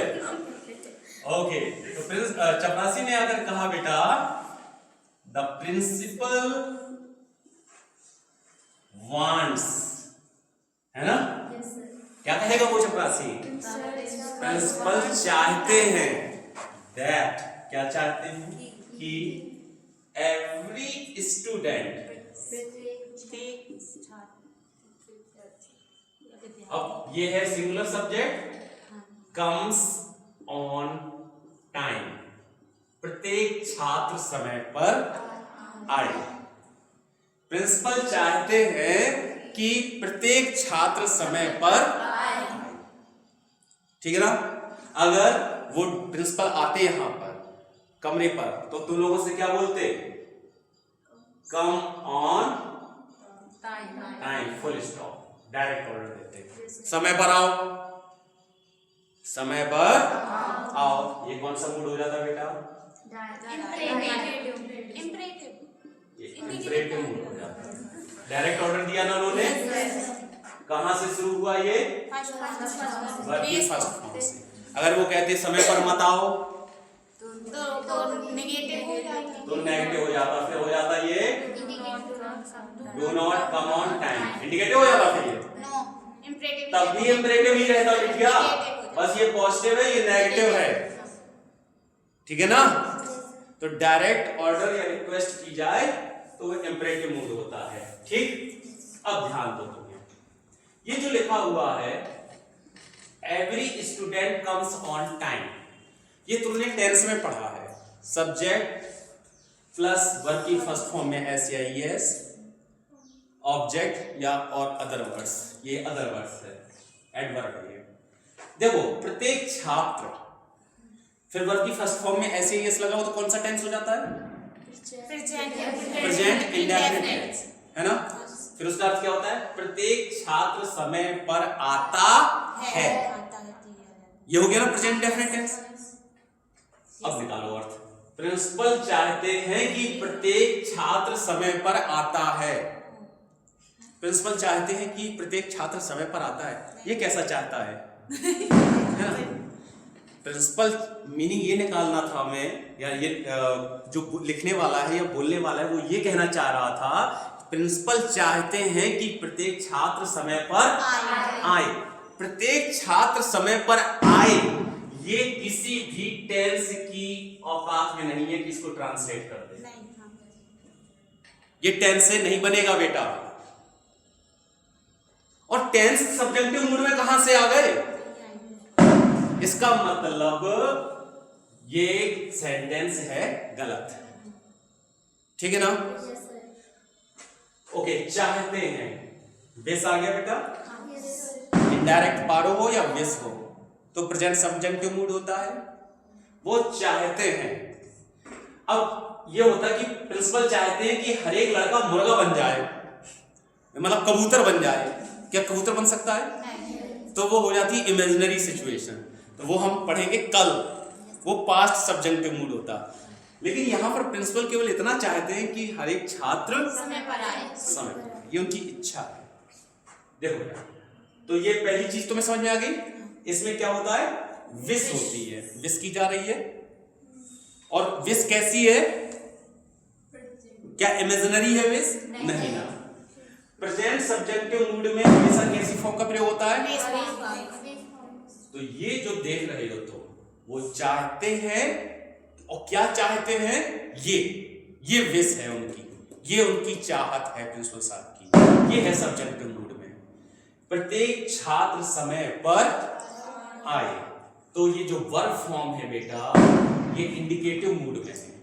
ओके, तो प्रिंस चपरासी ने अगर कहा बेटा द प्रिंसिपल वांट्स, है ना? क्या कहेगा वो चपरासी? प्रिंसिपल चाहते हैं दैट, क्या चाहते हैं? कि एवरी स्टूडेंट, अब ये है singular subject, comes on time, प्रत्येक छात्र समय पर आए। प्रिंसिपल चाहते हैं कि प्रत्येक छात्र समय पर आए, ठीक है ना? अगर वो प्रिंसिपल आते यहां पर कमरे पर, तो तुम लोगों से क्या बोलते? Come on time, full stop, direct order देते। समय पर आओ, समय पर आओ। ये कौन सा मूड हो जाता बेटा? इंपरेटिव मूड हो जाता है। डायरेक्ट ऑर्डर दिया ना उन्होंने, कहां से शुरू हुआ ये? वर्ब की फर्स्ट फॉर्म से। अगर वो कहते समय पर मत आओ तो नेगेटिव हो जाता, फिर हो जाता ये do not come on time, indicative हो जाता फिर ये। तब भी इंपरेटिव ही रहता बिटिया, बस ये पॉजिटिव है ये नेगेटिव है, ठीक है ना? तो डायरेक्ट ऑर्डर या रिक्वेस्ट की जाए तो वो इंपरेटिव मूड होता है, ठीक? अब ध्यान दो तुम्हें, ये जो लिखा हुआ है every student comes on time, ये तुमने टेंस में पढ़ा है। सब्जेक्ट प्लस वर्ब की फर्स्ट फॉर्म में एस या ईएस, ऑब्जेक्ट या और अदर वर्ड्स, ये अदर वर्ड्स है, एडवर्ब है ये। देखो प्रत्येक छात्र, फिर वर्ब की फर्स्ट फॉर्म में एस या ईएस लगा हो तो कौन सा टेंस हो जाता है? प्रेजेंट इंडेफिनिट टेंस, है ना? फिर उसका अर्थ क्या होता है? प्रत्येक छात्र समय पर आता है, ये हो गया ना प्रेजेंट इंडेफिनिट टेंस। अब निकालो अर्थ। प्रिंसिपल चाहते हैं कि प्रत्येक छात्र समय पर आता है। प्रिंसिपल चाहते हैं कि प्रत्येक छात्र समय पर आता है, ये कैसा चाहता है? है ना? प्रिंसिपल मीनिंग ये निकालना था हमें, या ये जो लिखने वाला है या बोलने वाला है वो ये कहना चाह रहा था, प्रिंसिपल चाहते हैं कि प्रत्येक छात्र समय पर आए। प्रत्येक छात्र समय पर आए, ये किसी भी टेंस की औकात में नहीं है कि इसको ट्रांसलेट कर दे। ये टेंस से नहीं बनेगा बेटा। और टेंस सब्जेक्टिव मूड में कहां से आ गए? इसका मतलब ये सेंटेंस है गलत, ठीक है ना? ओके, चाहते हैं, विस आ गया बेटा। इनडायरेक्ट पारो हो या विस हो तो प्रेजेंट सब्जेक्टिव मूड होता है, वो चाहते हैं। अब ये होता है कि प्रिंसिपल चाहते हैं कि हर एक लड़का मुर्गा बन जाए, मतलब कबूतर बन जाए। क्या कबूतर बन सकता है? तो वो हो जाती है इमेजिनरी सिचुएशन, तो वो हम पढ़ेंगे कल, वो पास्ट सब्जेक्टिव मूड होता। लेकिन यहाँ पर प्रिंसिपल केवल इतना चाहते हैं कि हर एक छात्र समय पर आए। समय पर, ये उनकी इच्छा है। देखो बेटा, तो ये पहली चीज तुम्हें समझ में आ गई। इसमें क्या होता है? विश होती है, विश की जा रही है। और विश कैसी है? क्या इमेजिनरी है विश? नहीं ना। प्रेजेंट सब्जेक्टिव मूड में हमेशा कैसी फॉर्म का प्रयोग होता है? तो ये जो देख रहे हो तो वो चाहते हैं, और क्या चाहते हैं? ये विश है उनकी, ये उनकी चाहत है प्रिंसिपल साहब की। ये है सब्जेक्टिव मूड में, प्रत्येक छात्र समय पर आए। तो ये जो वर्ब फॉर्म है बेटा, ये इंडिकेटिव मूड में है।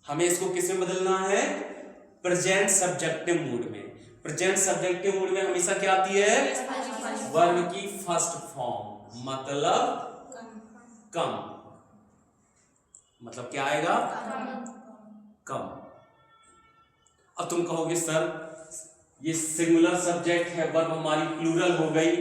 हमें इसको किस में बदलना है? प्रेजेंट सब्जेक्टिव मूड में। प्रेजेंट सब्जेक्टिव मूड में हमेशा क्या आती है? वर्ब की फर्स्ट फॉर्म, मतलब कम। मतलब क्या आएगा? कम। अब तुम कहोगे सर ये सिंगुलर सब्जेक्ट है, वर्ब हमारी प्लूरल हो गई।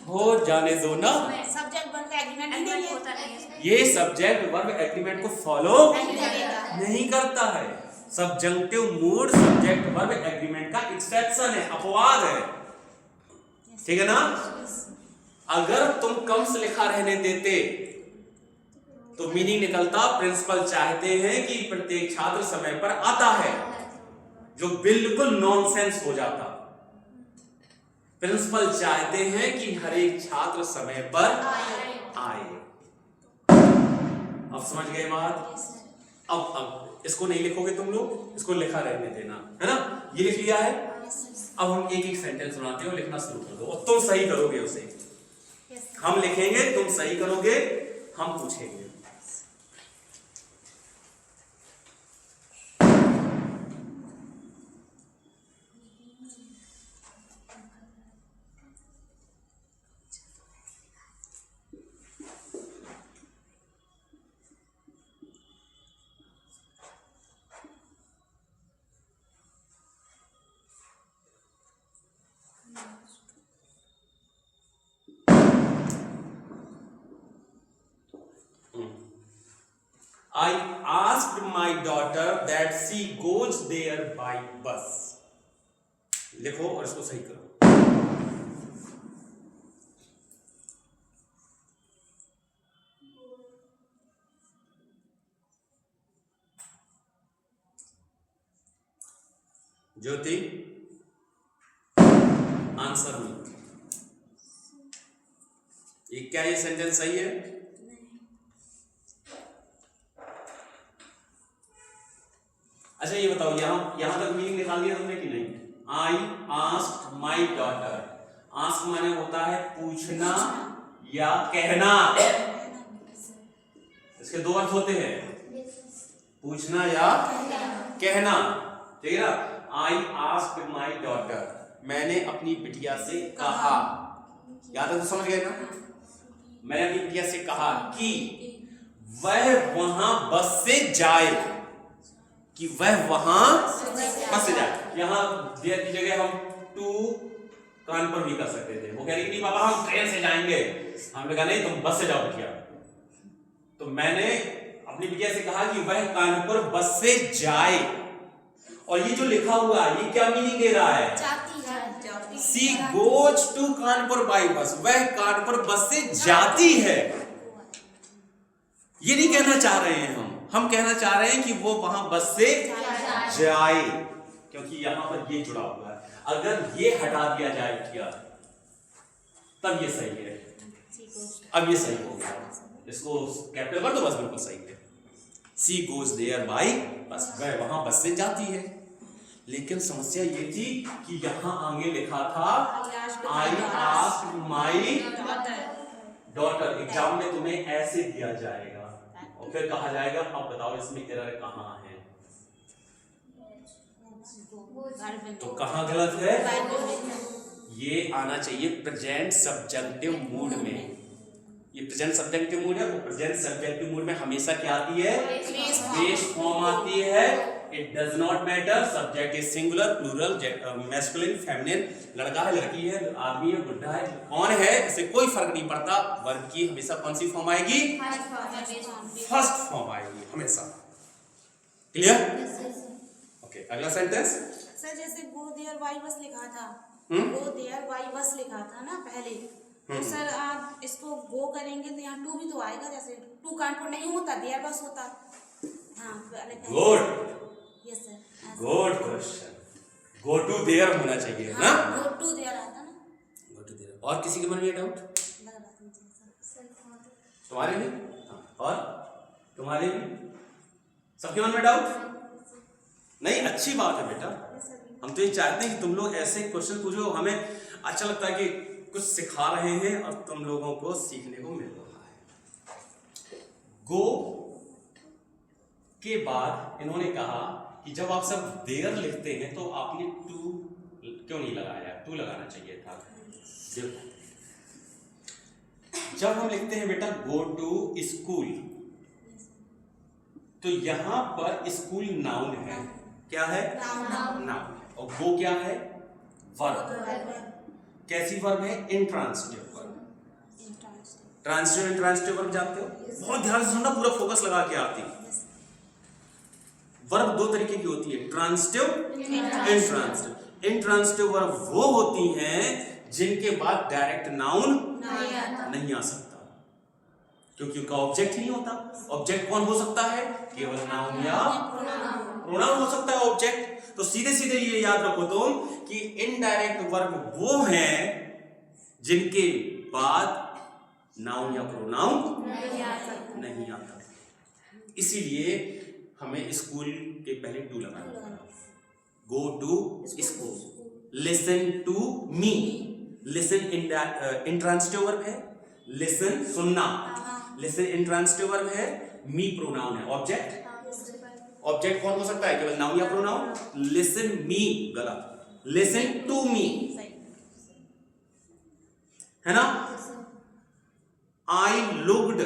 हो जाने दो ना, सब्जेक्ट वर्ब एग्रीमेंट होता है। ये सब्जेक्ट वर्ब एग्रीमेंट को फॉलो नहीं करता है। Subjective mood subject verb agreement का एक्सेप्शन है, अपवाद है, ठीक है ना? अगर तुम कम से लिखा रहने देते तो मीनिंग निकलता प्रिंसिपल चाहते हैं कि प्रत्येक छात्र समय पर आता है, जो बिल्कुल नॉनसेंस हो जाता। प्रिंसिपल चाहते हैं कि हर एक छात्र समय पर आए। अब समझ गए बात? अब इसको नहीं लिखोगे तुम लोग, इसको लिखा रहने देना, है ना? ये लिख लिया है। अब हम एक एक सेंटेंस बनाते हो, लिखना शुरू कर दो और तुम सही करोगे उसे। हम लिखेंगे, तुम सही करोगे, हम पूछेंगे। I asked my daughter that she goes there by bus. लिखो और इसको सही करो। ज्योति, आंसर में क्या ये सेंटेंस सही है? अच्छा ये बताओ, यहां तक मीनिंग निकाल लिया तुमने कि नहीं? I asked my daughter. Ask माने होता है पूछना या कहना। इसके दो अर्थ होते हैं, पूछना या कहना, ठीक है ना? आई आस्क्ड माई डॉटर, मैंने अपनी बिटिया से कहा। याद है तो समझ गए ना? मैंने अपनी बिटिया से कहा कि वह वहां बस से जाए, कि वह वहां बस से जाए। यहाँ देयर की जगह हम टू कानपुर भी कर सकते थे। वो कह रही कि नहीं पापा हम ट्रेन से जाएंगे। हमने कहा नहीं, तुम बस से जाओ बिटिया। तो मैंने अपनी बिटिया से कहा कि वह कानपुर बस से जाए। और ये जो लिखा हुआ है ये क्या मीनिंग दे रहा है? She goes to Kanpur by bus, वह कानपुर बस से जाती है। ये नहीं कहना चाह रहे हैं हम कहना चाह रहे हैं कि वो वहां बस से जाए, क्योंकि यहां पर ये जुड़ा हुआ है। अगर ये हटा दिया जाए क्या, तब ये सही है। अब ये सही हो गया, इसको कैपिटल कर दो बस, बिल्कुल सही है। सी गोज देयर बाय बस, वह वहां बस से जाती है। लेकिन समस्या ये थी कि यहां आगे लिखा था I asked my daughter. Exam में तुम्हें ऐसे दिया जाएगा और फिर कहा जाएगा अब बताओ इसमें एरर कहाँ है। तो कहाँ गलत है? ये आना चाहिए प्रेजेंट सब्जेक्टिव मूड में। ये प्रेजेंट सब्जेक्टिव मूड है, और प्रेजेंट सब्जेक्टिव मूड में हमेशा क्या आती है? बेस फॉर्म आती है। It does not matter subject is singular, plural, masculine, feminine, लड़का है, लड़की है, आदमी है, बुढ़ा है, कौन है, इससे कोई फर्क नहीं पड़ता। वर्ब की हमेशा कौन सी फॉर्म आएगी? फर्स्ट फॉर्म आएगी हमेशा। क्लियर? ओके, अगला सेंटेंस। सर जैसे गो देयर वाई बस लिखा था, गो देयर वाई बस लिखा था ना पहले, तो सर आप इसको गो करेंगे तो यहाँ टू भी तो आएगा, जैसे टू कांटपुर नहीं होता, देयर बस होता। हाँ, good, yes sir, good question. Go to there होना चाहिए ना? गो टू देयर आता ना। Go to there. और किसी के मन में डाउट? लग रहा था मुझे सर। तुम्हारे भी? हाँ, और तुम्हारे भी? सबके मन में डाउट? नहीं, अच्छी बात है बेटा। हम तो ये चाहते हैं कि तुम लोग ऐसे क्वेश्चन पूछो, हमें अच्छा लगता है कि कुछ सिखा रहे हैं और तुम लोगों को सीखने को मिल रहा है। गो के बाद इन्होंने कहा कि जब आप सब देयर लिखते हैं तो आपने टू क्यों नहीं लगाया? टू लगाना चाहिए था। देखो, जब हम लिखते हैं बेटा गो टू स्कूल, तो यहां पर स्कूल नाउन है। क्या है? नाउन। और गो क्या है? वर्ब। कैसी वर्ब है? Intransitive verb. Transitive intransitive verb जानते हो? बहुत ध्यान से सुनना, पूरा फोकस लगा के आती है। वर्ब दो तरीके की होती है, ट्रांसिटिव, इंट्रांसिटिव। इंट्रांसिटिव वर्ब वो होती हैं जिनके बाद डायरेक्ट नाउन नहीं आ सकता, क्योंकि उनका ऑब्जेक्ट नहीं होता। ऑब्जेक्ट कौन हो सकता है? केवल नाउन या प्रोनाउन हो सकता है ऑब्जेक्ट। तो सीधे सीधे ये याद रखो तुम कि इनडायरेक्ट वर्ब वो हैं जिनके बाद नाउन या प्रोनाउन नहीं आता। इसीलिए हमें स्कूल के पहले टू लगाना पड़ा। Go to school, listen to me. Listen intransitive verb है, लिसन सुनना, लिसन इंट्रांसिटिव वर्ब है, मी प्रोनाउन है, ऑब्जेक्ट। ऑब्जेक्ट कौन हो सकता है? केवल नाउन या प्रोनाउन। लिसन मी गलत, लिसन टू मी है ना। आई लुक्ड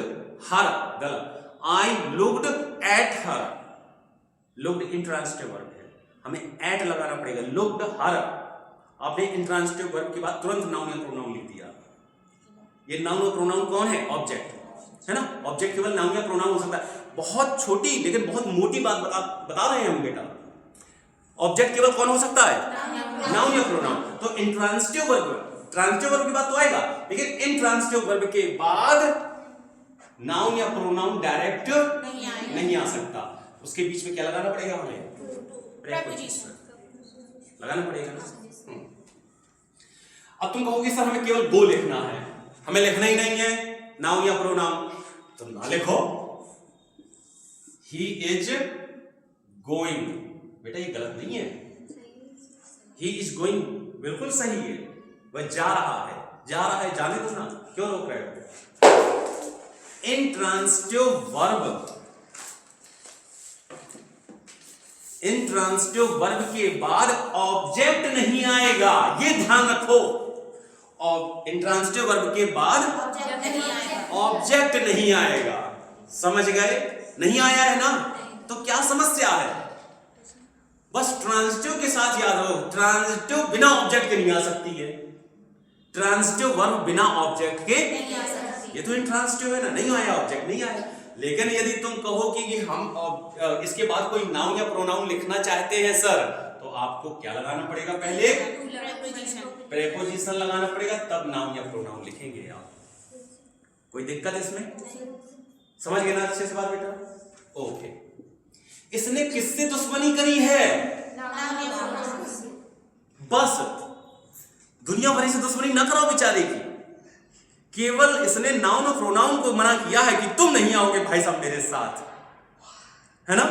हर गलत, I looked at her. Looked intransitive verb है, हमें एट लगाना पड़ेगा। लुक्ड हर, आपने इंट्रांसिटिव वर्ब के बाद तुरंत नाउन या प्रोनाउन लिख दिया। ये नाउन और प्रोनाउन कौन है? ऑब्जेक्ट है ना। ऑब्जेक्ट केवल नाउन या प्रोनाउन हो सकता है। बहुत छोटी लेकिन बहुत मोटी बात बता रहे हैं हम बेटा। ऑब्जेक्ट केवल कौन हो सकता है? नाउन या प्रोनाउन। तो इंट्रांसिटिव वर्ब, ट्रांसिटिव वर्ब की बात तो आएगा, लेकिन इंट्रांसिटिव वर्ब के बाद नाउन या प्रोनाउन डायरेक्ट नहीं आ सकता। उसके बीच में क्या लगाना पड़ेगा? हमें प्रेपोजिशन लगाना पड़ेगा ना। अब तुम कहोगे सर हमें केवल गो लिखना है, हमें लिखना ही नहीं है नाउन या प्रोनाउन। तुम ना लिखो, ही इज गोइंग। बेटा ये गलत नहीं है, ही इज गोइंग बिल्कुबिल्कुल सही है, वह जा रहा है, जा रहा है, जाने दो ना, क्यों रोक रहे हो? इंट्रांसिटिव वर्ब, इंट्रांसिटिव वर्ब के बाद ऑब्जेक्ट नहीं आएगा, ये ध्यान रखो। और इंट्रांसिटिव वर्ब के बाद ऑब्जेक्ट नहीं आएगा, समझ गए? नहीं आया है ना, तो क्या समस्या है? बस ट्रांसिटिव के साथ याद रहो, ट्रांसिटिव बिना ऑब्जेक्ट के नहीं आ सकती है, ट्रांसिटिव वर्ब बिना ऑब्जेक्ट के नहीं आ सकती। ये तो इंट्रांसिटिव है ना, नहीं आया, ऑब्जेक्ट नहीं आया। लेकिन यदि तुम कहो कि हम इसके बाद कोई नाउन या प्रोनाउन लिखना चाहते हैं सर, तो आपको क्या लगाना पड़ेगा? पहले प्रेपोजिशन लगाना पड़ेगा, तब नाउन या प्रोनाउन लिखेंगे आप। कोई दिक्कत इसमें? समझ गए ना अच्छे से बात बेटा? ओके। इसने किससे दुश्मनी करी है? बस दुनिया भरी से दुश्मनी न करो बेचारे की, केवल इसने नाउन और प्रोनाउन को मना किया है कि तुम नहीं आओगे भाई साहब मेरे साथ, है ना?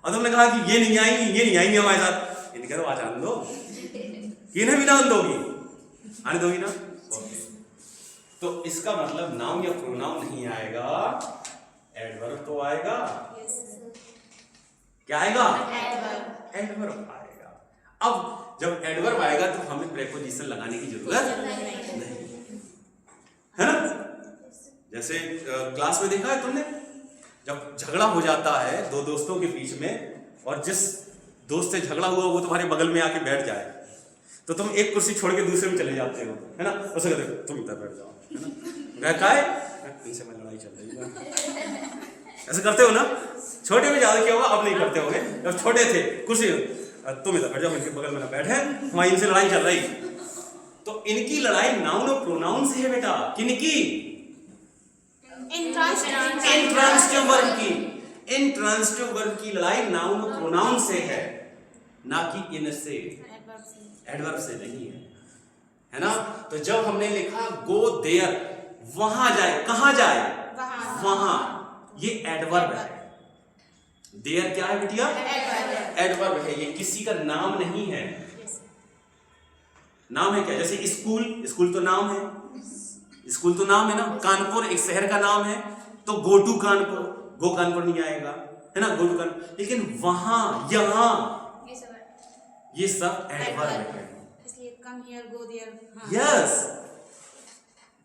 और तुमने कहा कि ये नहीं आएंगी, ये नहीं आएंगे हमारे साथ, इनके तो आज आने दो, इन्हें भी ना दोगी, आने दोगी ना? तो इसका मतलब नाउन या प्रोनाउन नहीं आएगा, एडवर्ब तो आएगा। Yes sir. क्या आएगा? एडवर्ब। एडवर्ब आएगा। अब जब एडवर्ब आएगा तो हमें प्रेपोजिशन लगाने की जरूरत नहीं, है ना? जैसे क्लास में देखा है तुमने, जब झगड़ा हो जाता है दो दोस्तों के बीच में और जिस दोस्त से झगड़ा हुआ वो तुम्हारे बगल में आके बैठ जाए तो तुम एक कुर्सी छोड़ के दूसरे में चले जाते हो, है ना? उसे कहते हो तुम इधर बैठ जाओ, है ना? क्या है, इनसे मैं लड़ाई चल रही है, ऐसे करते हो ना? छोटे में ज्यादा क्या होगा, अब नहीं करते होगे। जब छोटे थे कुर्सी तुम इधर बैठ जाओ, इनके बगल में ना बैठे, हमारी इनसे लड़ाई चल रही। तो इनकी लड़ाई नाउन और प्रोनाउन से है बेटा। किनकी? इंट्रांसिटिव वर्ब की। इंट्रांसिटिव वर्ब की लड़ाई नाउन और प्रोनाउन से है, ना कि इनसे, एडवर्ब से नहीं है, है ना? तो जब हमने लिखा गो देयर, वहां जाए, कहां जाए? वहां, ये एडवर्ब है। देयर क्या है बिटिया? एडवर्ब है। ये किसी का नाम नहीं है। नाम है क्या? जैसे स्कूल, स्कूल तो नाम है, स्कूल तो नाम है ना। कानपुर एक शहर का नाम है, तो go to Kanpur, go Kanpur नहीं आएगा, है ना? Go to Kanpur. लेकिन वहां, यहां, ये सब एडवर्ब है। इसलिए come here, go there. Yes,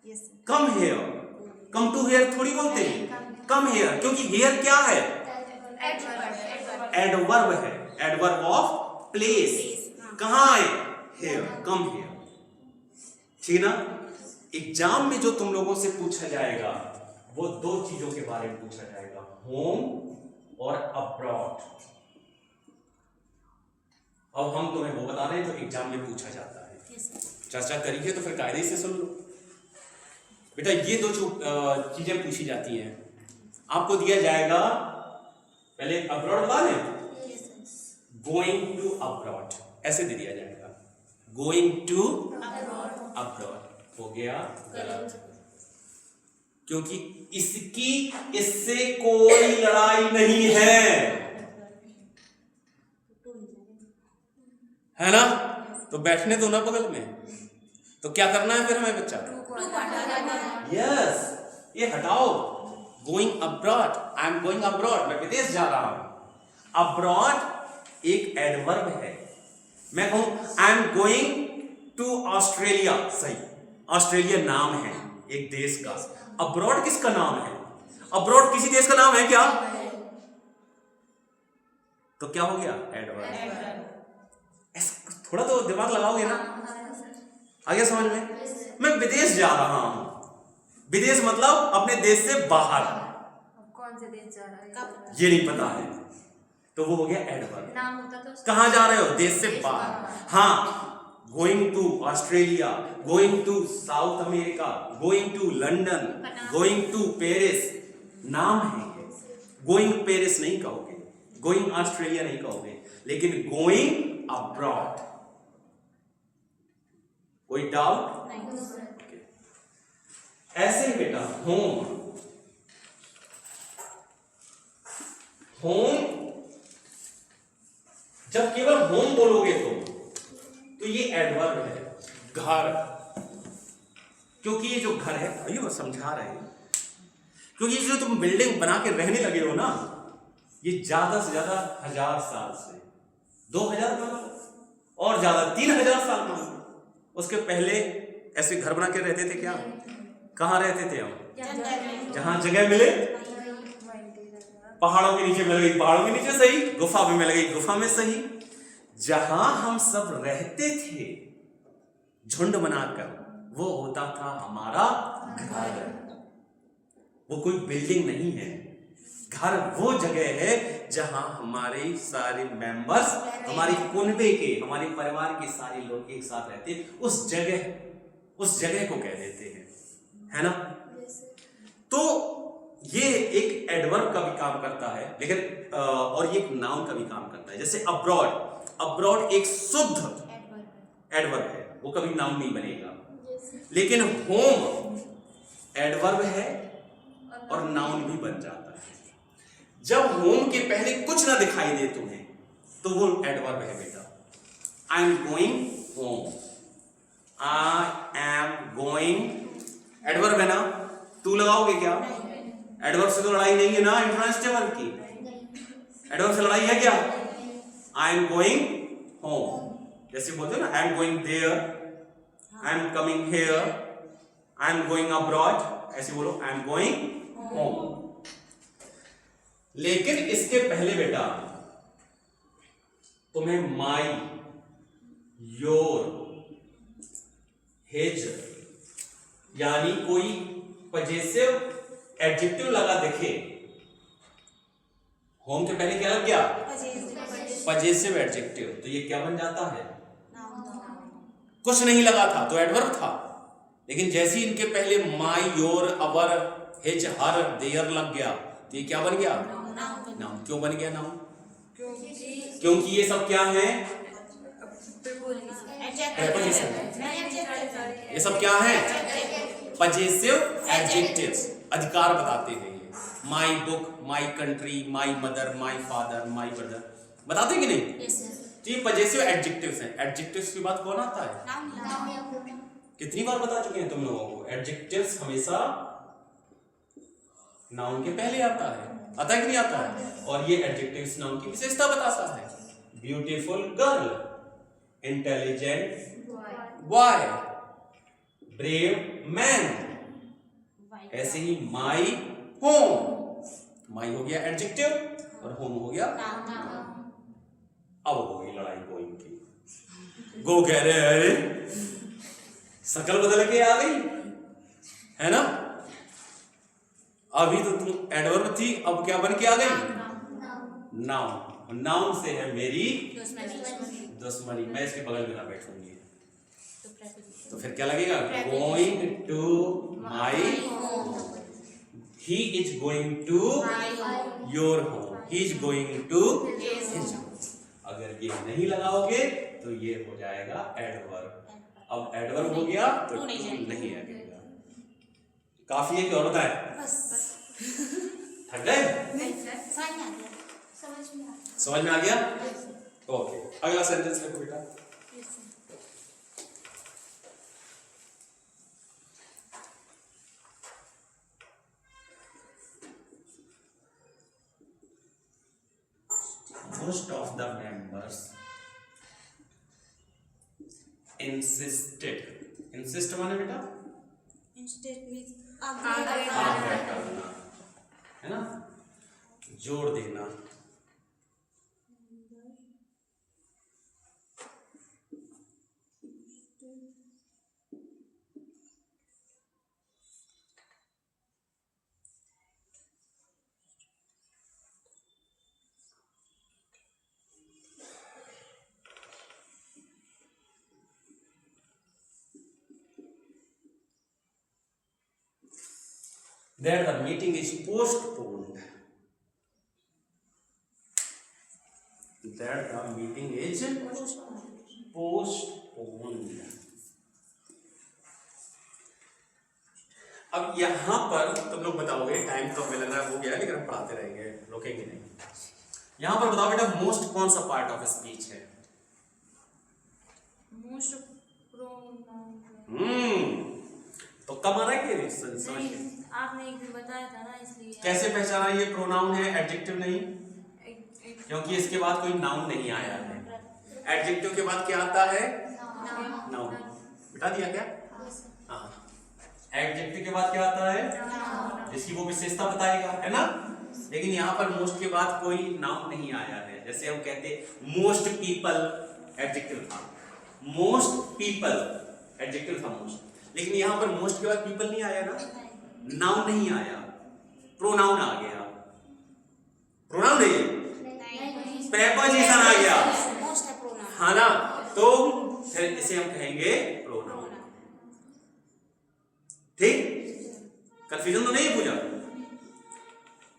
yes. Come here, come to here थोड़ी बोलते हैं, कम हियर, क्योंकि हियर क्या है? एडवर्ब है। Adverb of place. कहां आए? Here, come here. ठीक ना? एग्जाम में जो तुम लोगों से पूछा जाएगा वो दो चीजों के बारे में पूछा जाएगा, होम और अब्रॉड। अब हम तुम्हें वो बता रहे हैं जो एग्जाम में पूछा जाता है। चर्चा करिए तो फिर कायदे से सुन लो बेटा। ये दो चीजें पूछी जाती हैं। आपको दिया जाएगा, पहले अब्रॉड बता दें, गोइंग टू अब्रॉड, ऐसे दे दिया जाएगा, गोइंग टू अब्रॉड। हो गया गलत, क्योंकि इसकी इससे कोई लड़ाई नहीं है ना? तो बैठने दो ना बगल में। तो क्या करना है फिर हमें बच्चा? यस, ये हटाओ। Going abroad, I am going abroad, मैं विदेश जा रहा हूं। अब्रॉड एक एडवर्ब है। मैं कहूं I am going to Australia, सही, ऑस्ट्रेलिया नाम है एक देश का। अब्रॉड किसका नाम है? अब्रॉड किसी देश का नाम है क्या? तो क्या हो गया? एडवर्ब। थोड़ा तो दिमाग लगाओगे ना? आ गया समझ में? मैं विदेश जा रहा हूं, विदेश मतलब अपने देश से बाहर। कौन से देश जा रहा है ये नहीं पता है, तो वो हो गया एडवर्ब। नाम होता तो कहां जा रहे हो? देश से बाहर। हाँ, going to Australia, going to South America, going to London, going to Paris, नाम है। गोइंग पेरिस नहीं कहोगे, गोइंग ऑस्ट्रेलिया नहीं कहोगे, लेकिन गोइंग अब्रॉड। कोई डाउट? ऐसे ही बेटा होम, होम जब केवल होम बोलोगे तो ये एडवर्ब है। घर, क्योंकि ये जो घर है, अभी वो समझा रहे हैं, क्योंकि जो तुम बिल्डिंग बना के रहने लगे हो ना, ये ज्यादा से ज्यादा 1000 साल से, 2000 मान लो, और ज्यादा 3000 साल मान लो, उसके पहले ऐसे घर बना के रहते थे क्या? कहाँ रहते थे हम? जहां जगह मिले, पहाड़ों के नीचे मिल गई, पहाड़ों के नीचे सही, गुफा में मिल गई, गुफा में सही। जहां हम सब रहते थे झुंड बनाकर, वो होता था हमारा घर। वो कोई बिल्डिंग नहीं है। घर वो जगह है जहां हमारे सारे मेंबर्स, हमारे कुनबे के, हमारे परिवार के सारे लोग एक साथ रहते हैं। उस जगह को कह देते हैं, है ना? तो ये एक एडवर्ब का भी काम करता है, लेकिन और ये एक नाउन का भी काम करता है। जैसे अब्रॉड, अब्रॉड एक शुद्ध एडवर्ब है, वो कभी नाउन नहीं बनेगा। लेकिन होम एडवर्ब है और नाउन भी बन जाता है। जब होम के पहले कुछ ना दिखाई दे तुम्हें, तो वो एडवर्ब है बेटा। आई am going home, I am going, adverb है ना? तू लगाओगे क्या? एडवर्ब से तो लड़ाई नहीं है ना इंट्रांसिटिव की। एडवर्ब से लड़ाई है क्या? आई एम गोइंग होम, जैसे बोलते हो ना I am going there, I am coming here, I am going abroad, ऐसे बोलो आई एम गोइंग होम। लेकिन इसके पहले बेटा तुम्हें माई, योर, हिज यानी कोई पजेसिव एडजेक्टिव लगा दिखे, होम के पहले क्या लग गया? पजेसिव एडजेक्टिव, तो ये क्या बन जाता है? कुछ नहीं लगा था तो एडवर्ब था, लेकिन जैसे ही इनके पहले my, your, our, his, her, their लग गया तो ये क्या बन गया? नाउन। क्यों बन गया नाउन? क्योंकि ये सब क्या है? ये सब क्या है? पजेसिव एडजेक्टिव्स, अधिकार बताते हैं ये। My book, my country, my mother, my father, my brother, बताते हैं कि नहीं? तो ये पजेसिव एडजेक्टिव्स हैं। एडजेक्टिव्स की बात कौन आता है? कितनी बार बता चुके हैं तुम लोगों को, एडजेक्टिव्स हमेशा नाउन के पहले आता है। आता है कि नहीं आता है? और ये एडजेक्टिव्स नाउन की विशेषता बताता है। Beautiful girl, intelligent boy, brave man, ऐसे ही माई होम, माई हो गया एडजेक्टिव और होम हो गया। अब हो गई लड़ाई गोइंग की। गो कह रहे हैं अरे शकल बदल के आ गई है ना, अभी तो तुम एडवर्ब थी, अब क्या बन के आ गई? नाउन। नाउन से है मेरी दुश्मनी, मैं इसके बगल में ना बैठूंगी, तो फिर क्या लगेगा? Going to my, he is going to your home, he is going to his home. अगर ये नहीं लगाओगे तो ये हो जाएगा एडवर्ब। अब एडवर्ब हो गया तो टू नहीं आएगा। काफी है कि और बताए? थक गए? समझ में आ गया? ओके, अगला सेंटेंस देखो बेटा। Most of the members insisted, insist माने बेटा आग्रह करना है ना, जोर देना। That the meeting is postponed. That the meeting is postponed. अब यहां पर तुम लोग बताओगे, टाइम तो हमें लग रहा है हो गया, लेकिन हम पढ़ाते रहेंगे, रोकेंगे नहीं। यहां पर बताओ बेटा मोस्ट कौन सा पार्ट ऑफ स्पीच है? मोस्ट तो कब आ रहा है कि समझ आपने एक दिन बताया था ना, इसलिए। कैसे पहचाना ये प्रोनाउन है एडजेक्टिव नहीं? क्योंकि इसके बाद कोई नाउन नहीं आया है। एडजेक्टिव के बाद क्या आता है? नाउन। बता दिया क्या? हाँ, एडजेक्टिव के बाद क्या आता है? जिसकी वो विशेषता बताएगा, है ना। लेकिन यहाँ पर मोस्ट के बाद कोई नाउन नहीं आया है। जैसे हम कहते मोस्ट पीपल एडजेक्टिव था, मोस्ट पीपल एडजेक्टिव था मोस्ट, लेकिन यहाँ पर मोस्ट के बाद पीपल नहीं आया ना, नाउन नहीं आया, प्रोनाउन आ गया। प्रोनाउन है ये, प्रेपोजिशन आ गया, हाँ ना, तो फिर इसे हम कहेंगे प्रोनाउन। ठीक, कंफ्यूजन तो नहीं पूछा।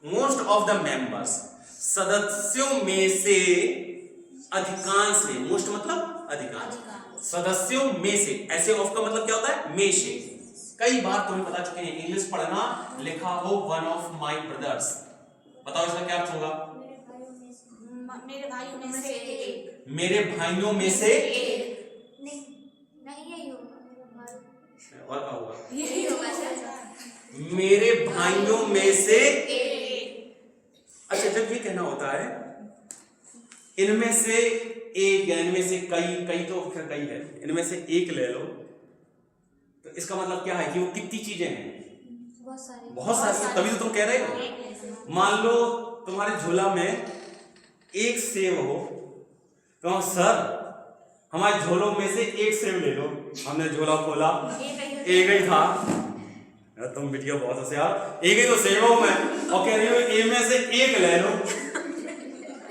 मोस्ट ऑफ द मेंबर्स, सदस्यों में से, अधिकांश में, मोस्ट मतलब अधिकांश, सदस्यों में से, ऐसे ऑफ का मतलब क्या होता है? में से। कई बार तुम्हें बता चुके हैं, इंग्लिश पढ़ना, लिखा हो वन ऑफ माई ब्रदर्स, बताओ इसका क्या अर्थ होगा? मेरे भाइयों में से एक। मेरे भाइयों में से एक। नहीं यही होगा, और क्या होगा? यही होगा। मेरे भाइयों में से जब ये कहना होता है इनमें से एक या इनमें से कई तो फिर कई है, इनमें से एक ले लो, तो इसका मतलब क्या है कि वो कितनी चीजें हैं? बहुत सारी। तभी तो तुम कह रहे हो। मान लो तुम्हारे झोला में एक सेब हो, तो सर हमारे झोलों में से एक सेब ले लो। हमने झोला खोला, एक ही था। तुम बिटिया बहुत होशियार, एक ही तो सेब हो मैं, और कह रही हो ए में से एक ले लो।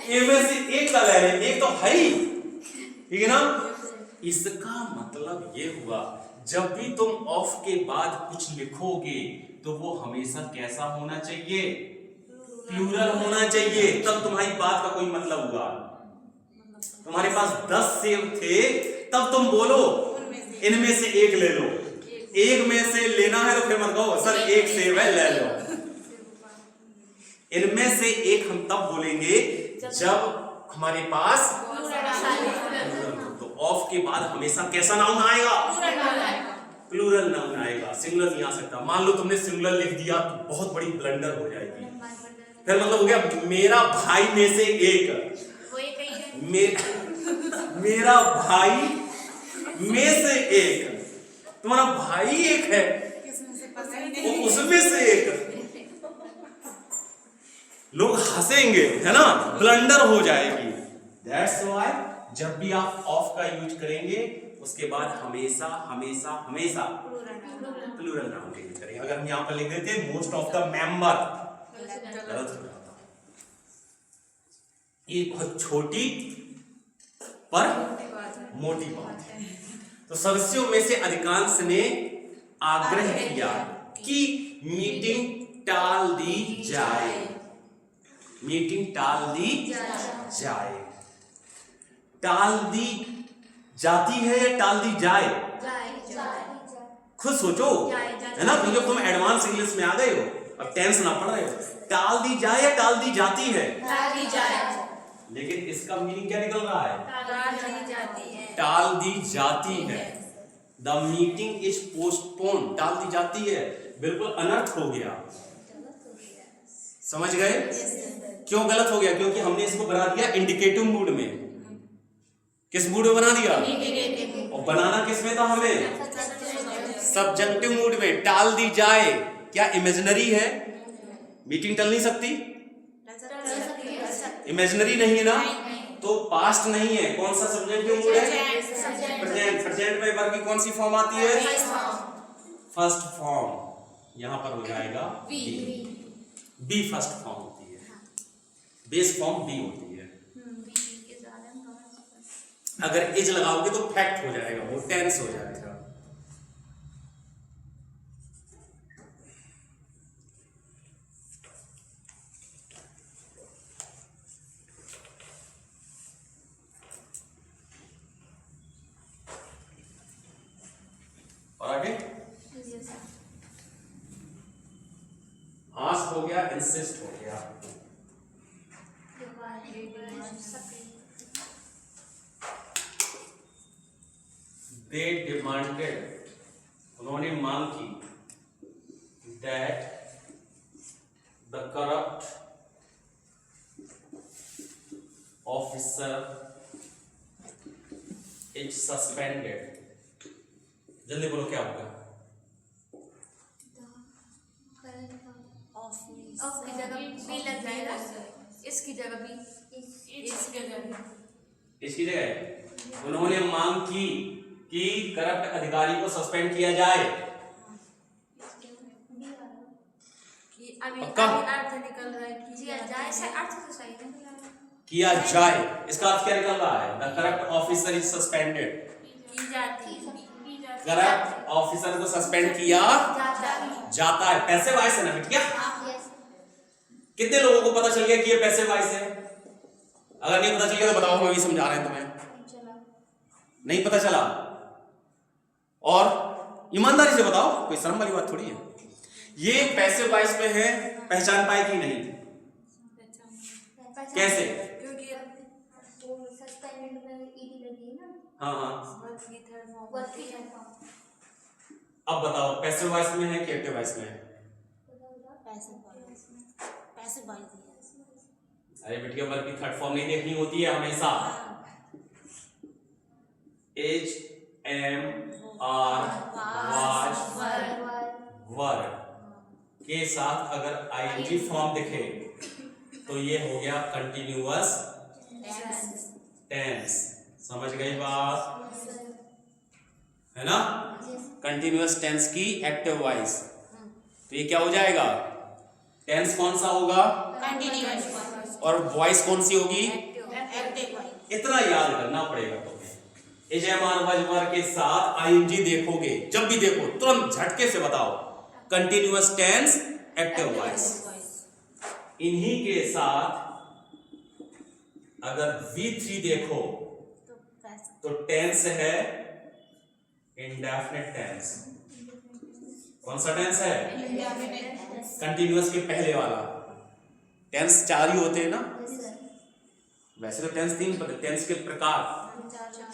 ए में से एक का ले रहे, एक तो है ही, ठीक है ना? इसका मतलब ये हुआ जब भी तुम ऑफ के बाद कुछ लिखोगे तो वो हमेशा कैसा होना चाहिए? प्लूरल होना चाहिए, तब तुम्हारी बात का कोई मतलब हुआ। तुम्हारे पास 10 सेब थे, तब तुम बोलो इनमें से एक ले लो। एक में से लेना है तो फिर मत कहो सर एक सेब है ले लो। इनमें से एक हम तब बोलेंगे जब हमारे पास तो ऑफ के बाद हमेशा कैसा नाउन आएगा? प्लूरल नाउन आएगा, सिंगुलर नहीं आ सकता। मान लो तुमने सिंगुलर लिख दिया तो बहुत बड़ी ब्लंडर हो जाएगी। फिर मतलब हो गया मेरा भाई में से एक, मेरा भाई में से एक, तुम्हारा भाई एक है उसमें से एक, लोग हंसेंगे, है ना? ब्लंडर हो जाएगी। That's why जब भी आप ऑफ का यूज करेंगे उसके बाद हमेशा हमेशा हमेशा प्लूरल नाउन का यूज करेंगे। अगर हम यहां पर लिख देते मोस्ट ऑफ द मेंबर, गलत हो जाता। ये बहुत छोटी पर मोटी बात है। तो सदस्यों में से अधिकांश ने आग्रह किया कि मीटिंग टाल दी जाए। मीटिंग टाल दी जाए। टाल दी जाती है या टाल दी जाए? खुद सोचो, है ना? क्योंकि तुम एडवांस इंग्लिश में आ गए हो, अब टेंस ना पढ़ रहे हो। टाल दी जाए या टाल दी जाती है? टाल दी जाए। लेकिन इसका मीनिंग क्या निकल रहा है? टाल दी जाती है। टाल दी जाती है। The meeting is postpone. टाल दी जाती है, बिल्कुल अनर्थ हो गया। समझ गए? क्यों गलत हो गया? क्योंकि हमने इसको बना दिया इंडिकेटिव मूड में। किस मूड में बना दिया? और बनाना किस में था हमें? सब्जेक्टिव मूड में। टाल दी जाए क्या इमेजिनरी है? मीटिंग टल नहीं सकती? इमेजिनरी नहीं है ना? तो पास्ट नहीं है। कौन सा सब्जेक्टिव मूड है? प्रेजेंट। प्रेजेंट में वर्ब की कौन सी फॉर्म आती है? First form. यहां पर हो जाएगा बी फर्स्ट फॉर्म होती है, बेस फॉर्म बी होती है। अगर इज लगाओगे तो फैक्ट हो जाएगा, वो टेंस हो जाएगा। और आगे आस्क हो गया, इंसिस्ट हो गया। They demanded, उन्होंने मांग की, that the corrupt officer is suspended। जल्दी बोलो क्या होगा? ऑफ की जगह बी लग जाएगा, इसकी जगह बी, इसकी जगह उन्होंने मांग की कि करप्ट अधिकारी को सस्पेंड किया जाए। पक्का अर्थ निकल रहा है किया जाए से अर्थ तो सही है। किया जाए इसका अर्थ क्या निकल रहा है? The corrupt officer is suspended. की जाती है। करप्ट ऑफिसर को सस्पेंड किया जाता है। पैसे वाइस है ना बेटिया? कितने लोगों को पता चल गया कि ये पैसे वाइस है? अगर नहीं पता चल गया तो बताओ, हम अभी समझा रहे हैं तुम्हें। नहीं पता चला? और ईमानदारी से बताओ, कोई शर्म वाली बात थोड़ी है। ये पैसे वाइस में है, पहचान पाए कि नहीं? कैसे? क्योंकि हाँ हाँ, अब बताओ पैसिव वॉइस में है कि एक्टिव वॉइस में है? अरे बिटिया वर्ब की थर्ड फॉर्म नहीं देखनी होती है हमेशा। Is am are was were के साथ अगर आईएनजी फॉर्म दिखे तो ये हो गया कंटिन्यूअस टेंस। समझ गई बात, है ना? कंटिन्यूअस टेंस की एक्टिव वॉइस, तो ये क्या हो जाएगा? टेंस कौन सा होगा? कंटिन्यूअस। और वॉइस कौन सी होगी? Active voice. इतना याद करना पड़ेगा तुम्हें। Is am are was were के साथ आईएनजी देखोगे, जब भी देखो तुरंत झटके से बताओ कंटिन्यूअस टेंस एक्टिव वॉइस। इन्हीं के साथ अगर V3 देखो तो टेंस है इंडेफिनिट टेंस। कौन सा टेंस है? कंटिन्यूअस के पहले वाला। टेंस 4 ही होते हैं ना, वैसे तो टेंस 3 होते हैं। टेंस के प्रकार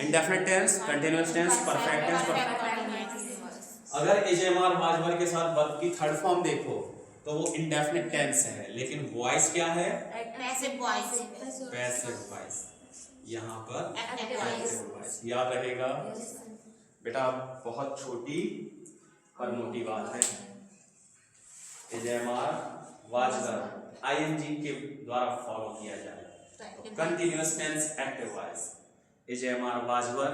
indefinite tense, continuous tense, perfect tense, perfect. अगर एजएमआर वाजवर के साथ वर्ब की थर्ड फॉर्म देखो तो वो इंडेफिनिट टेंस है, लेकिन वॉइस क्या है? Passive voice. Passive voice. यहाँ पर एक्टिव एक्टिव वॉइस। याद रहेगा बेटा, बहुत छोटी और मोटी बात है। एजएमआर वाजवर आईएनजी के द्वारा फॉलो किया जाए। Continuous tense active voice is am are was were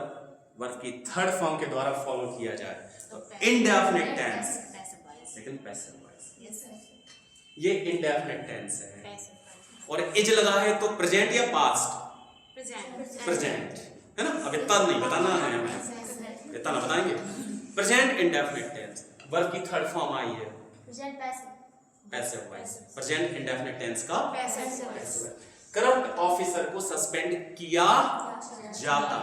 verb की थर्ड फॉर्म के द्वारा फॉलो किया जाए तो इंडेफिनिट टेंस, लेकिन पैसिव वॉइस। ये इंडेफिनिट टेंस है। और इज लगा है तो प्रेजेंट या पास्ट? प्रेजेंट, है ना? अब इतना नहीं बताना है हमें, इतना ना बताएंगे। प्रेजेंट इंडेफिनिट टेंस, वर्ब की थर्ड फॉर्म आई है passive voice. Present indefinite tense का पैसिव। करप्ट ऑफिसर को सस्पेंड किया जाता।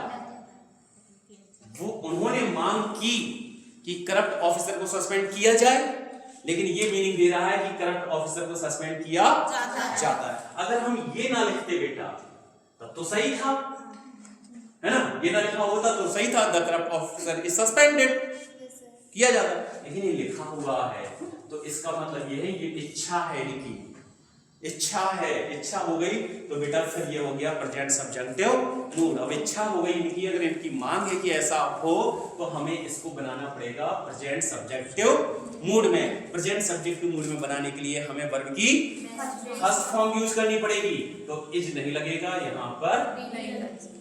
वो उन्होंने मांग की कि करप्ट ऑफिसर को सस्पेंड किया जाए, लेकिन ये मीनिंग दे रहा है कि करप्ट ऑफिसर को सस्पेंड किया जाता है। अगर हम ये ना लिखते बेटा तब तो सही था, है ना? ये ना लिखा होता तो सही था, the corrupt officer is suspended, किया जाता। लेकिन ये लिखा हुआ है तो इसका मतलब ये है ये इच्छा है इनकी, इच्छा है। इच्छा हो गई तो बेटा फिर ये हो गया प्रेजेंट सब्जेक्टिव मूड। अब इच्छा हो गई इनकी, अगर इनकी मांग है कि ऐसा हो तो हमें इसको बनाना पड़ेगा प्रेजेंट सब्जेक्टिव मूड में। प्रेजेंट सब्जेक्टिव मूड में बनाने के लिए हमें वर्ब की फर्स्ट फॉर्म यूज करनी पड़ेगी, तो इज नहीं लगेगा, यहां पर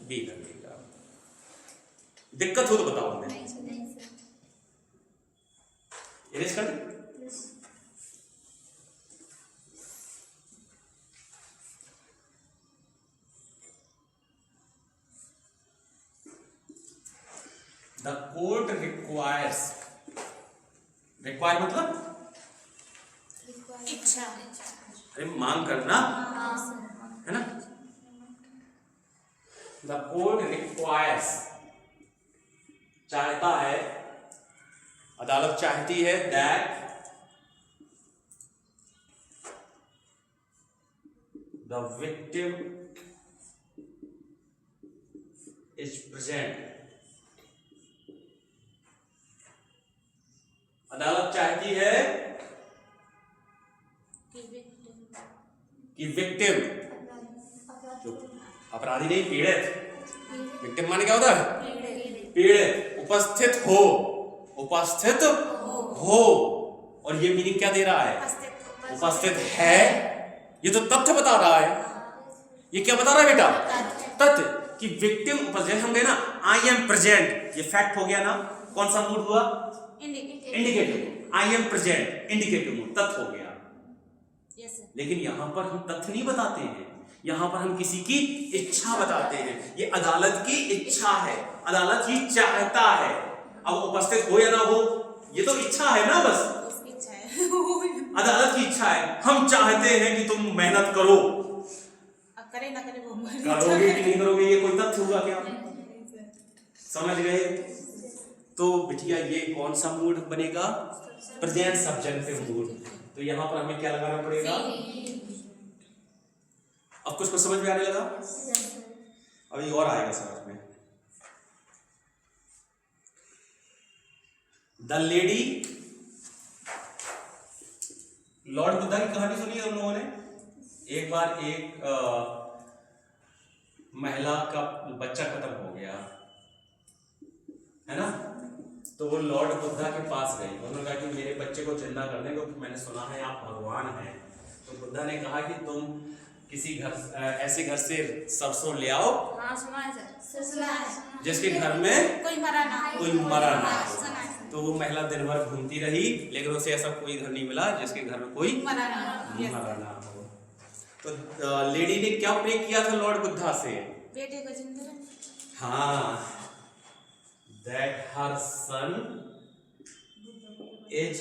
बी लगेगा। दिक्कत हो तो बताओ हमें, इरेज कर दे। The court requires, require मतलब इच्छा। अरे मांग करना, है ना? The court requires चाहता है, अदालत चाहती है that the victim is present। अदालत चाहती है कि विक्टिम, जो अपराधी नहीं पीड़ित, विक्टिम माने क्या होता है? पीड़ित, उपस्थित हो, उपस्थित हो। और ये मीनिंग क्या दे रहा है? उपस्थित है। ये तो तथ्य बता रहा है। ये क्या बता रहा है बेटा? तथ्य कि विक्टिम उपस्थित। हम गए ना आई एम प्रेजेंट, ये फैक्ट हो गया ना। कौन सा मूड हुआ? Indicative. I am present indicative mood, तथ्य हो गया। लेकिन यहां पर हम तथ्य नहीं बताते हैं, यहां पर हम किसी की इच्छा बताते हैं। ये अदालत की इच्छा है, अदालत ही चाहता है। अब उपस्थित हो या ना हो, ये तो इच्छा है ना, बस अदालत की इच्छा है। हम चाहते हैं कि तुम मेहनत करो, अब करे ना करे वो करोगे कि नहीं करोगे ये कोई तथ्य हुआ क्या? समझ गए? तो बिटिया ये कौन सा मूड बनेगा? Present subjective mood. तो यहां पर हमें क्या लगाना पड़ेगा? अब कुछ समझ में आने लगा? अभी और आएगा समझ में। द लेडी, लॉर्ड बुद्धा की कहानी सुनी है उन लोगों ने? एक बार एक महिला का बच्चा खत्म हो गया है ना, तो वो लॉर्ड बुद्धा के पास गई। उन्होंने कहा कि मेरे बच्चे को जिंदा करने को, मैंने सुना है आप भगवान हैं। तो बुद्धा ने कहा कि तुम किसी घर ऐसे घर से सरसों ले आओ हाँ सुना है सर, सुना है। जिसके घर में कोई मरा ना हो। कोई मरा ना हो। सुना है। तो वो महिला दिन भर घूमती रही, लेकिन उसे ऐसा कोई घर नहीं मिला जिसके घर में कोई मरा ना हो। Yes. मरा ना हो। तो लेडी ने क्या प्रे किया था लॉर्ड बुद्धा से? बेटे को जिंदा रख। हाँ, that her son is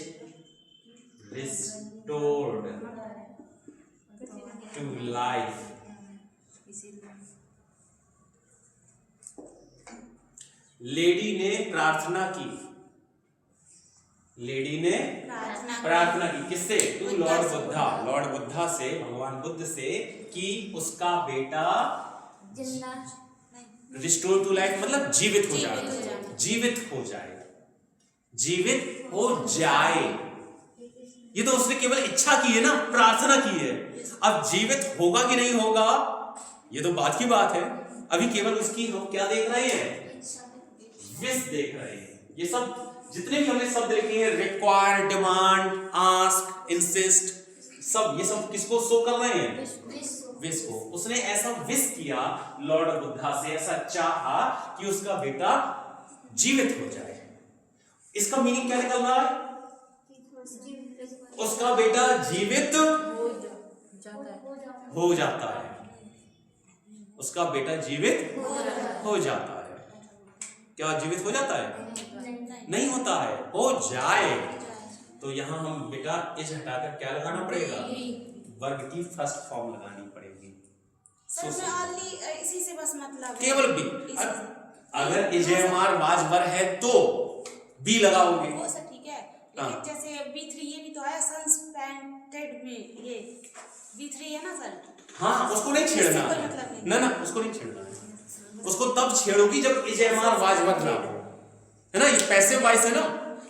restored to life. Lady ने प्रार्थना की, लेडी ने प्रार्थना की किससे? To lord Buddha, lord Buddha से, भगवान बुद्ध से, कि उसका बेटा जिंदा रिस्टोर टू लाइफ मतलब जीवित हो जाए, जीवित हो जाए, जीवित हो जाए। ये तो उसने केवल इच्छा की है ना, प्रार्थना की है। अब जीवित होगा कि नहीं होगा ये तो बात की बात है। अभी केवल उसकी हम क्या देख रहे हैं? विश देख रहे हैं। ये सब जितने भी हमने शब्द लिखे हैं, रिक्वायर, डिमांड, आस्क, इंसिस्ट, सब ये सब किसको शो कर रहे हैं? विश को। उसने ऐसा विश किया लॉर्ड बुद्धा से, ऐसा चाहा कि उसका बेटा जीवित हो जाए। इसका मीनिंग क्या निकल रहा है? उसका बेटा जीवित हो जाता है, उसका बेटा जीवित हो जाता है। क्या जीवित हो जाता है? नहीं होता है, हो जाए। तो यहां हम बेटा इज हटाकर क्या लगाना पड़ेगा? वर्ग की फर्स्ट फॉर्म लगानी पड़ेगी। सर में ओनली इसी से बस मतलब केवल बी। अगर इजेमार वाजवर है तो बी लगाओगे। वो सर ठीक है, लेकिन जैसे B3 ये भी तो आया सस्पेंडेड में, ये B3 है ना सर। हाँ, उसको नहीं छेड़ना है। मतलब ना ना, उसको नहीं छेड़ना है। उसको तब छेड़ोगी जब इजेमार वाजवर ना हो, है ना। ये पैसिव वॉइस है ना,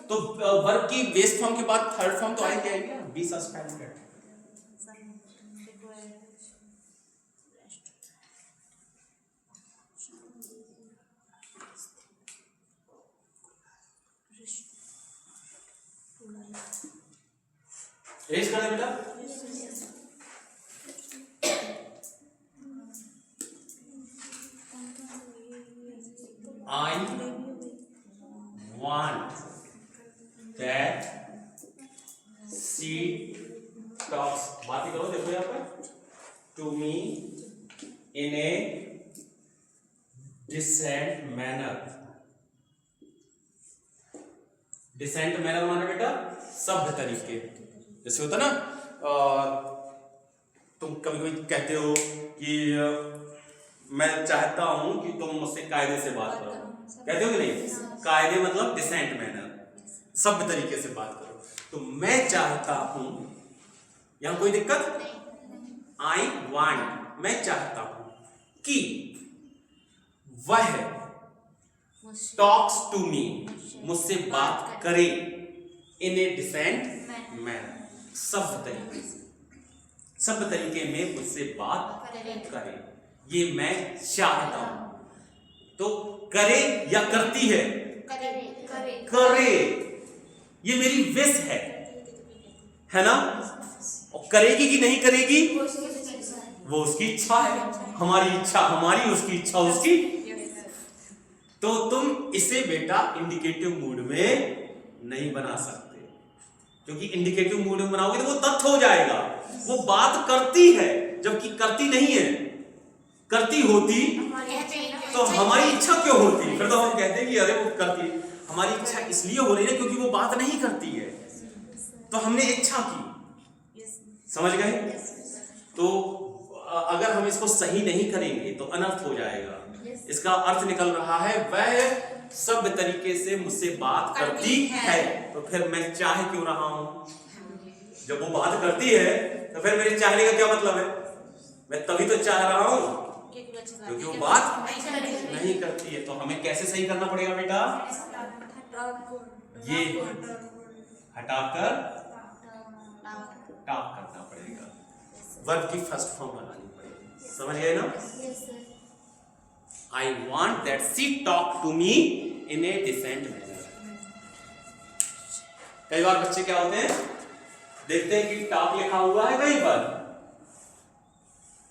तो वर्ब की बेस फॉर्म के बाद थर्ड फॉर्म तो आएगी आएगी ना, बी सस्पेंडेड। रेस कर दे बेटा। I want that she talks, बातें करो, देखो यहाँ पर, to me in a decent manner। Decent manner माने बेटा सभ्य तरीके। जैसे होता ना, तुम कभी कभी कहते हो कि मैं चाहता हूं कि तुम मुझसे कायदे से बात करो, कहते हो कि नहीं? कायदे मतलब डिसेंट मैनर, सभ्य तरीके से बात करो। तो मैं चाहता हूं, यहां कोई दिक्कत? आई वांट, मैं चाहता हूं कि वह टॉक्स टू मी, मुझसे बात करे, इन ए डिसेंट मैनर, सभ्य तरीके से, सभ्य तरीके में मुझसे बात करे। ये मैं चाहता हूं। तो करे या करती है? करे। ये मेरी विश है ना। और करेगी कि नहीं करेगी वो उसकी इच्छा है, हमारी इच्छा हमारी, उसकी इच्छा उसकी। तो तुम इसे बेटा इंडिकेटिव मूड में नहीं बना सकते, क्योंकि इंडिकेटिव मूड में बनाओगे तो वो तथ्य हो जाएगा। वो बात करती है जबकि करती नहीं है। करती होती तो हमारी इच्छा क्यों होती? फिर तो हम कहते हैं कि अरे वो करती है। हमारी इच्छा इसलिए हो रही है क्योंकि वो बात नहीं करती है, तो हमने इच्छा की। समझ गए? तो अगर हम इसको सही नहीं करेंगे तो अनर्थ हो जाएगा। इसका अर्थ निकल रहा है वह सभ्य तरीके से मुझसे बात करती है। तो फिर मैं चाह क्यों रहा हूं? जब वो बात करती है तो फिर मेरे चाहने का क्या मतलब है? मैं तभी तो चाह रहा हूं क्योंकि वो बात नहीं करती है। तो हमें कैसे सही करना पड़ेगा बेटा? ये हटाकर टाप करना पड़ेगा। वर्ब की फर्स्ट फॉर्म लगानी पड़ेगी। समझ गए ना? Yes sir. I want that she talk to me in a decent manner. कई बार बच्चे क्या होते हैं, देखते हैं कि टॉक लिखा हुआ है कहीं पर,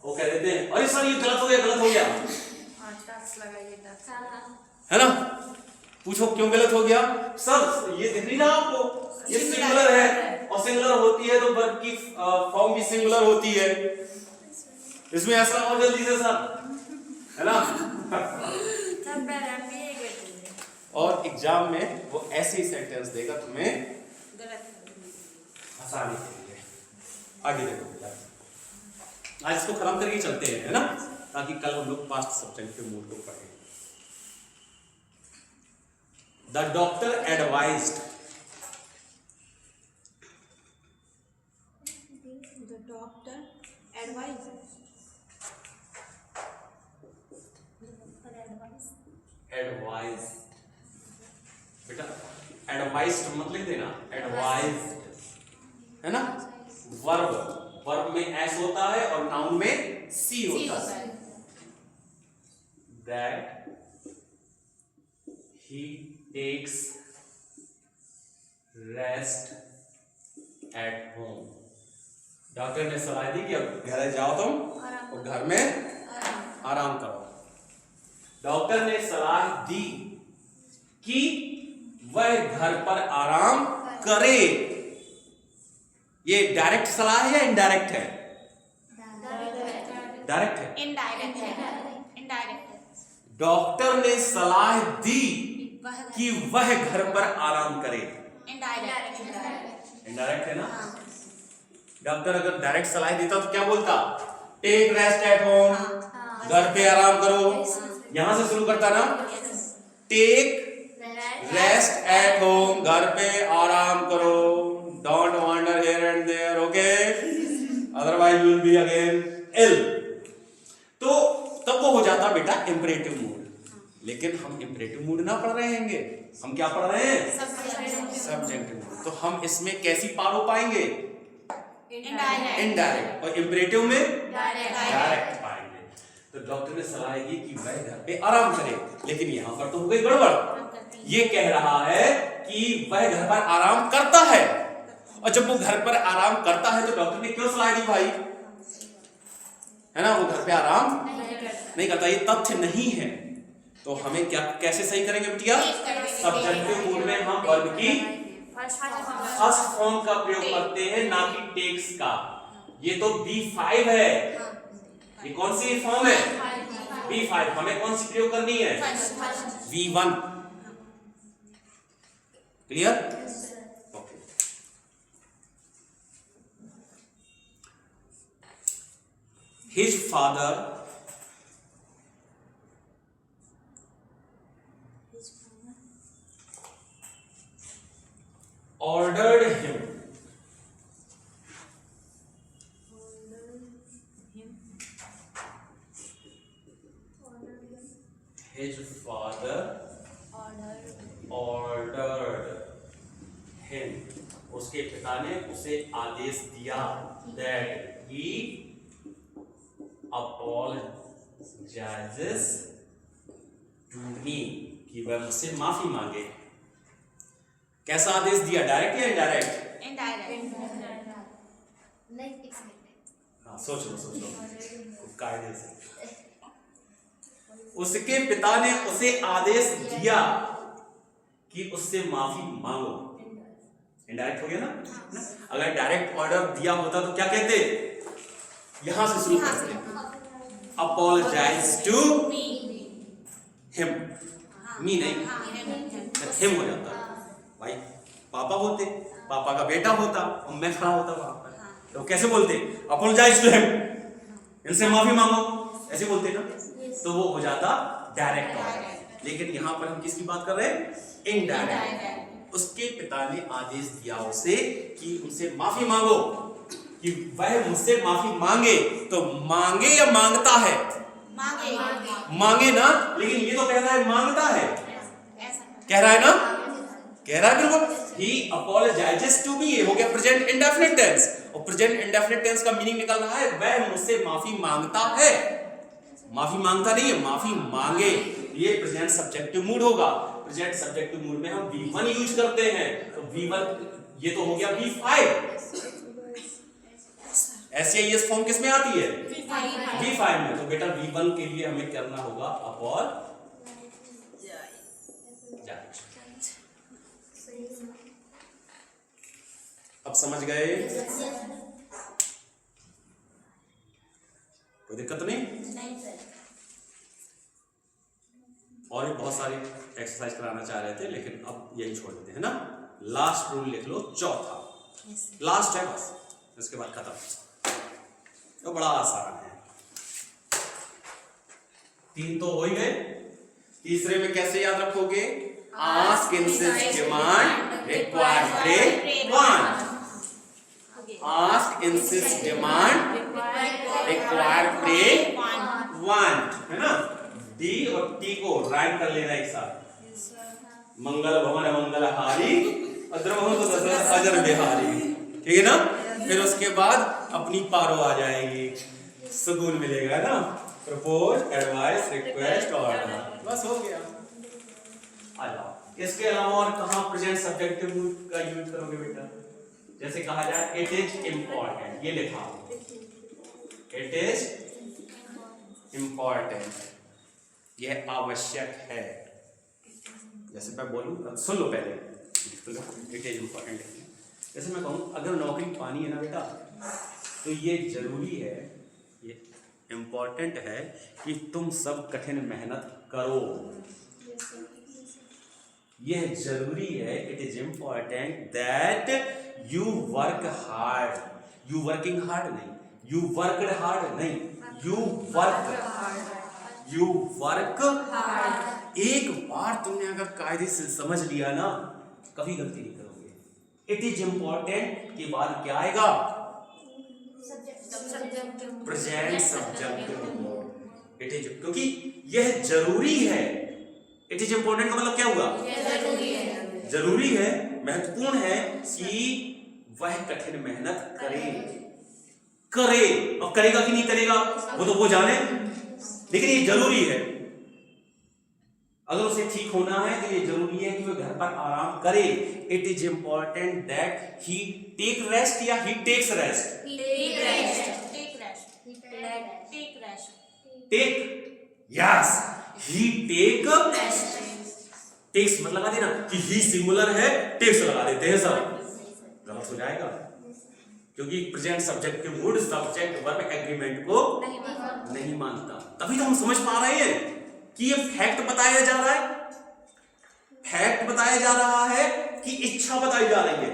वो कह देते हैं अरे सर ये गलत हो गया, गलत हो गया, हाँ टैक्स लगाइए टैक्स। है ना? पूछो क्यों गलत हो गया? सर ये दिख नहीं रहा आपको, ये सिंगुलर है और सिंगुलर होती है तो वर्ब की फॉर्म भी सिंगुलर होती है, इसमें ऐसा हो जल्दी से सर, है ना? सब पहले हम ये कहते हैं। और एग्जाम में वो ऐसे ही सेंटेंस देगा तुम्हें गलत। आसानी के लिए। आगे देखो बेटा, आज इसको खत्म करके चलते हैं, है ना, ताकि कल हम लोग पास्ट सब्जेक्ट के मूड को पढ़ें। The doctor advised, the doctor advise, advise बेटा, एडवाइज्ड मत लिख देना, एडवाइज्ड, है ना? वर्ब में एस होता है और नाउन में सी होता है। That he takes rest at home. Doctor ने सलाह दी कि अब घर जाओ तुम और घर में आराम करो। डॉक्टर ने सलाह दी कि वह घर पर आराम करे। ये डायरेक्ट सलाह है या इनडायरेक्ट है? डायरेक्ट है। इनडायरेक्ट है, इनडायरेक्ट है। डॉक्टर ने सलाह दी कि वह घर पर आराम करे। इनडायरेक्ट, इनडायरेक्ट है ना? डॉक्टर अगर डायरेक्ट सलाह देता तो क्या बोलता? टेक रेस्ट एट होम, घर पे आराम करो। यहां से शुरू करता ना, टेक रेस्ट एट होम, घर पे आराम करो, don't wander here and there, okay, otherwise will be again ill. तो तब वो हो जाता बेटा इंपरेटिव मूड। लेकिन हम इंपरेटिव मूड ना पढ़ रहे हैं, हम क्या पढ़ रहे हैं? Subjective mood. तो हम इसमें कैसी पावर हो पाएंगे? इनडायरेक्ट। और इंपरेटिव में डायरेक्ट पाएंगे। तो डॉक्टर ने सलाह दी कि वह घर पे आराम करे, लेकिन यहां पर तो हो गई गड़बड़। ये कह रहा है कि वह घर पर आराम करता है, और जब वो घर पर आराम करता है तो डॉक्टर ने क्यों सलाह दी भाई? है ना, वो घर पे आराम नहीं करता, ये तथ्य नहीं है। तो हमें क्या कैसे सही करेंगे बिटिया? सब्जेक्टिव मूड में हम वर्ब की फर्स्ट फॉर्म का प्रयोग करते हैं, ना कि टेक्स का। ये तो B5 है, ये कौन सी फॉर्म है? B5। हमें कौन सी प्रयोग करनी है? V1। Clear? Okay. His father ordered him his father ordered him, उसके पिता ने उसे आदेश दिया, that he apologizes to me, कि वह मुझसे माफी मांगे। कैसा आदेश दिया? डायरेक्ट या इनडायरेक्ट? इनडायरेक्ट। हाँ, सोच लो कायदे से। उसके पिता ने उसे आदेश दिया कि उससे माफी मांगो। इनडायरेक्ट हो गया ना? अगर डायरेक्ट ऑर्डर दिया होता तो क्या कहते? यहां से शुरू करते, apologize to him, मी नहीं, हिम हो जाता। भाई पापा होते, पापा का बेटा होता और मैं खड़ा होता वहां पर, तो कैसे बोलते? apologize to him, इनसे माफी मांगो, ऐसे बोलते ना? तो वो हो जाता डायरेक्ट ऑर्डर। लेकिन यहां पर हम किसकी बात कर रहे हैं? इनडायरेक्ट। उसके पिता ने आदेश दिया उसे कि उनसे माफी मांगो, कि वह मुझसे माफी मांगे। तो मांगे या मांगता है? मांगे ना, लेकिन ये तो कह रहा है मांगता है। कह रहा है ना? कह रहा है बिल्कुल, he apologizes to me, ये हो गया प्रेजेंट इंडेफिनिट टेंस। और प्रेजेंट इंडेफिनिट टेंस का मीनिंग निकल रहा है वह मुझसे माफी मांगता है, माफी मांगता नहीं है, माफी मांगे। ये प्रेजेंट सब्जेक्टिव मूड होगा। प्रेजेंट सब्जेक्टिव मूड में हम V1 यूज करते हैं, तो V1 ये तो हो गया V5। SAES फॉर्म किस में आती है? V5 में। तो बेटा V1 के लिए हमें करना होगा अपॉल अब समझ गए? कोई दिक्कत नहीं? और भी बहुत सारी एक्सरसाइज कराना चाह रहे थे लेकिन अब यही छोड़ देते हैं ना। लास्ट रूल लिख लो, चौथा, लास्ट है बस, इसके बाद खत्म। तो बड़ा आसान है, 3 तो हो ही गए। तीसरे में कैसे याद रखोगे? Ask, insist, demand, require, pray, want. Ask, insist, demand, require, pray, want, है ना। डी और टी को राइट कर लेना एक साथ। मंगल भवन मंगल हारी, अद्र भवन तो दशरथ अजर बिहारी, ठीक है ना। फिर उसके बाद अपनी पारो आ जाएगी, सुकून मिलेगा ना। प्रपोज, एडवाइस, रिक्वेस्ट, ऑर्डर, बस हो गया। आ जाओ। इसके अलावा और कहाँ प्रेजेंट सब्जेक्टिव मूड का यूज करोगे बेटा? जैसे कहा जाए इट इज इम्पोर्टेंट, ये लिखा हो, इट इज इम्पोर्टेंट, यह आवश्यक है। जैसे मैं बोलूं, सुन लो पहले, इट इज इम्पोर्टेंट। जैसे मैं कहूँ अगर नौकरी पानी है ना बेटा, तो ये जरूरी है, ये इम्पोर्टेंट है कि तुम सब कठिन मेहनत करो। यह जरूरी है, it is important that you work hard. You working hard नहीं, यू वर्कड हार्ड नहीं, यू वर्क हार्ड। एक बार तुमने अगर कायदे से समझ लिया ना, कभी गलती नहीं करोगे। इट इज इम्पोर्टेंट के बाद क्या आएगा? Present subjective mood. It is, क्योंकि यह जरूरी है। इट इज इम्पोर्टेंट का मतलब क्या हुआ? जरूरी है, महत्वपूर्ण है कि वह कठिन मेहनत करे। अब करेगा कि नहीं करेगा वो तो वो जाने, लेकिन ये जरूरी है। अगर उसे ठीक होना है तो ये जरूरी है कि वह घर पर आराम करे। It is important that he take rest या he takes rest. Take, yes, he take takes मत लगा देना कि ही सिंगुलर है, टेक्स लगा देते हैं सब, गलत हो जाएगा। क्योंकि प्रेजेंट सब्जेक्ट के मूड सब्जेक्ट वर्ब एग्रीमेंट को नहीं मानता। तभी तो हम समझ पा रहे हैं कि ये फैक्ट बताया जा रहा है, फैक्ट बताया जा रहा है कि इच्छा बताई जा रही है।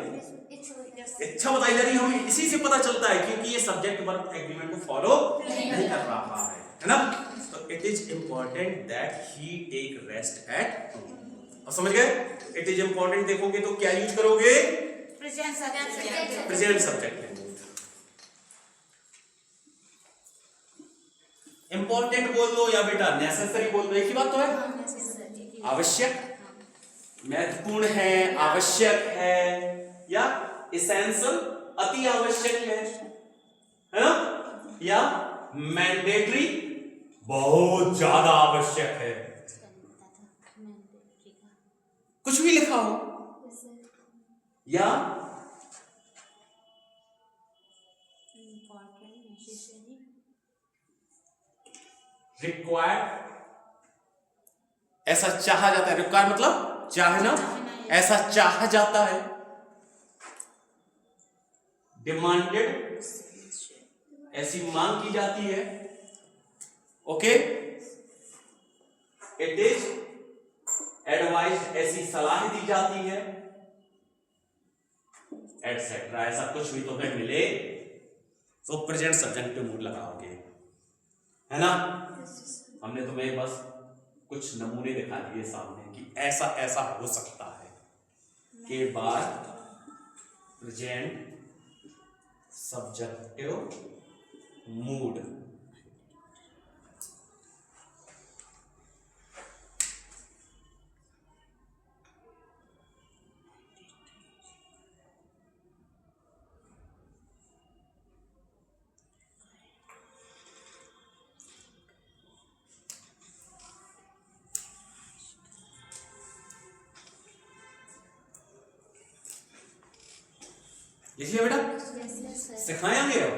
इच्छा बताई जा रही है, हमें इसी से पता चलता है क्योंकि ये सब्जेक्ट वर्ब एग्रीमेंट को फॉलो नहीं कर रहा है ना। तो it is important that he take rest at home. और समझ गए? इट इज इम्पोर्टेंट देखोगे तो क्या यूज करोगे? Present subject. इंपॉर्टेंट बोल दो या बेटा नेसेसरी बोल दो, एक ही बात तो है। आवश्यक, महत्वपूर्ण है, आवश्यक है, या एसेंशियल, अति आवश्यक है ना, या मैंडेटरी, बहुत ज्यादा आवश्यक है। कुछ भी लिखा हो, या रिक्वायर्ड, ऐसा चाहा जाता है। रिक्वायर मतलब चाहना, ऐसा चाहा जाता है। डिमांडेड, ऐसी मांग की जाती है। ओके, इट इज एडवाइज, ऐसी सलाह दी जाती है, एटसेट्रा। ऐसा कुछ भी तुम्हें मिले तो प्रेजेंट सब्जेक्टिव मूड लगाओगे, है ना। हमने तुम्हें बस कुछ नमूने दिखा दिए सामने कि ऐसा ऐसा हो सकता है के बाद प्रेजेंट सब्जेक्टिव मूड। लिखिए बेटा, सिखाएंगे अब।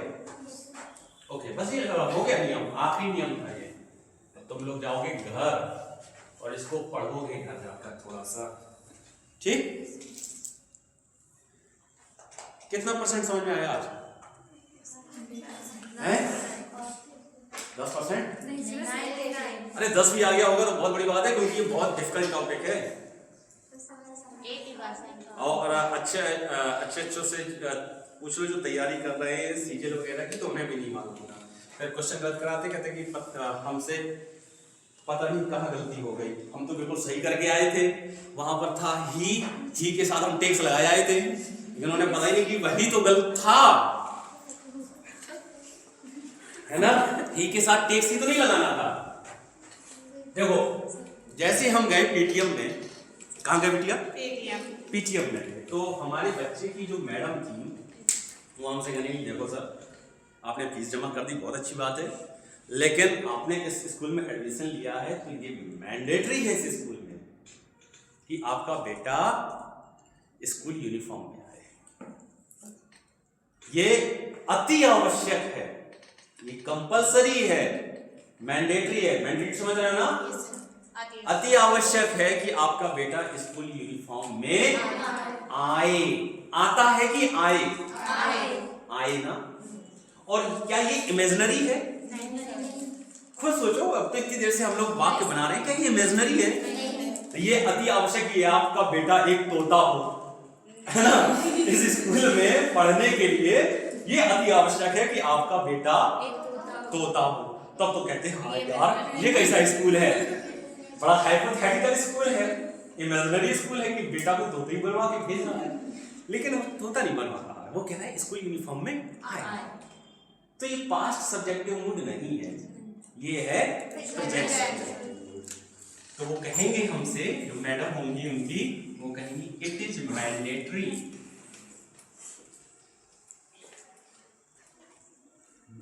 ओके, बस ये हो गया नियम, आखिरी नियम था ये। तुम लोग जाओगे घर और इसको पढ़ोगे घर जाकर थोड़ा सा, ठीक? कितना % समझ में आया आज? हैं? 10%? अरे 10 भी आ गया होगा तो बहुत बड़ी बात है, क्योंकि ये बहुत डिफिकल्ट टॉपिक है। और अच्छे से पूछ लो जो तैयारी कर रहे हैं सीजल वगैरह की, तो उन्हें भी नहीं मालूम होगा। फिर क्वेश्चन गलत कराते, कहते कि हमसे पता नहीं कहाँ गलती हो गई, हम तो बिल्कुल सही करके आए थे, वहां पर था ही के साथ हम टेक्स लगाए आए थे, लेकिन उन्होंने पता ही नहीं कि वही तो गलत था, है ना? ही के साथ टेक्स ही तो नहीं लगाना था। देखो, जैसे हम गए पीटीएम में, कहाँ गए बिटिया? पीटीएम में। तो हमारे बच्चे की जो मैडम थी वो हमसे कहने लगी, देखो सर, आपने फीस जमा कर दी, बहुत अच्छी बात है, लेकिन आपने इस स्कूल में एडमिशन लिया है तो ये मैंडेटरी है इस स्कूल में कि आपका बेटा स्कूल यूनिफॉर्म में आए। ये अति आवश्यक है, ये कंपलसरी है, मैंडेटरी है। मैंडेटरी समझ रहे हो ना? अति आवश्यक है कि आपका बेटा स्कूल यूनिफॉर्म में आए। आता है कि आए? आए ना। और क्या ये इमेजिनरी है? खुद सोचो, अब तो इतनी देर से हम लोग वाक्य बना रहे हैं, क्या ये इमेजिनरी है? ये अति आवश्यक है आपका बेटा एक तोता हो, है ना, इस स्कूल में पढ़ने के लिए। ये अति आवश्यक है कि आपका बेटा तोता हो। तब तो कहते हैं हाँ यार, ये कैसा स्कूल है, बड़ा हाइपोथेटिकल स्कूल है, इमेजिनरी स्कूल है कि बेटा को तोता ही बनवा के भेजना है। लेकिन वो तोता नहीं बनवा रहा है, वो कह रहा है स्कूल यूनिफॉर्म में आए। तो ये पास्ट सब्जेक्टिव मूड नहीं है, ये है प्रेजेंट सब्जेक्टिव। तो वो कहेंगे हमसे, जो मैडम होंगी उनकी, वो कहेंगी it is mandatory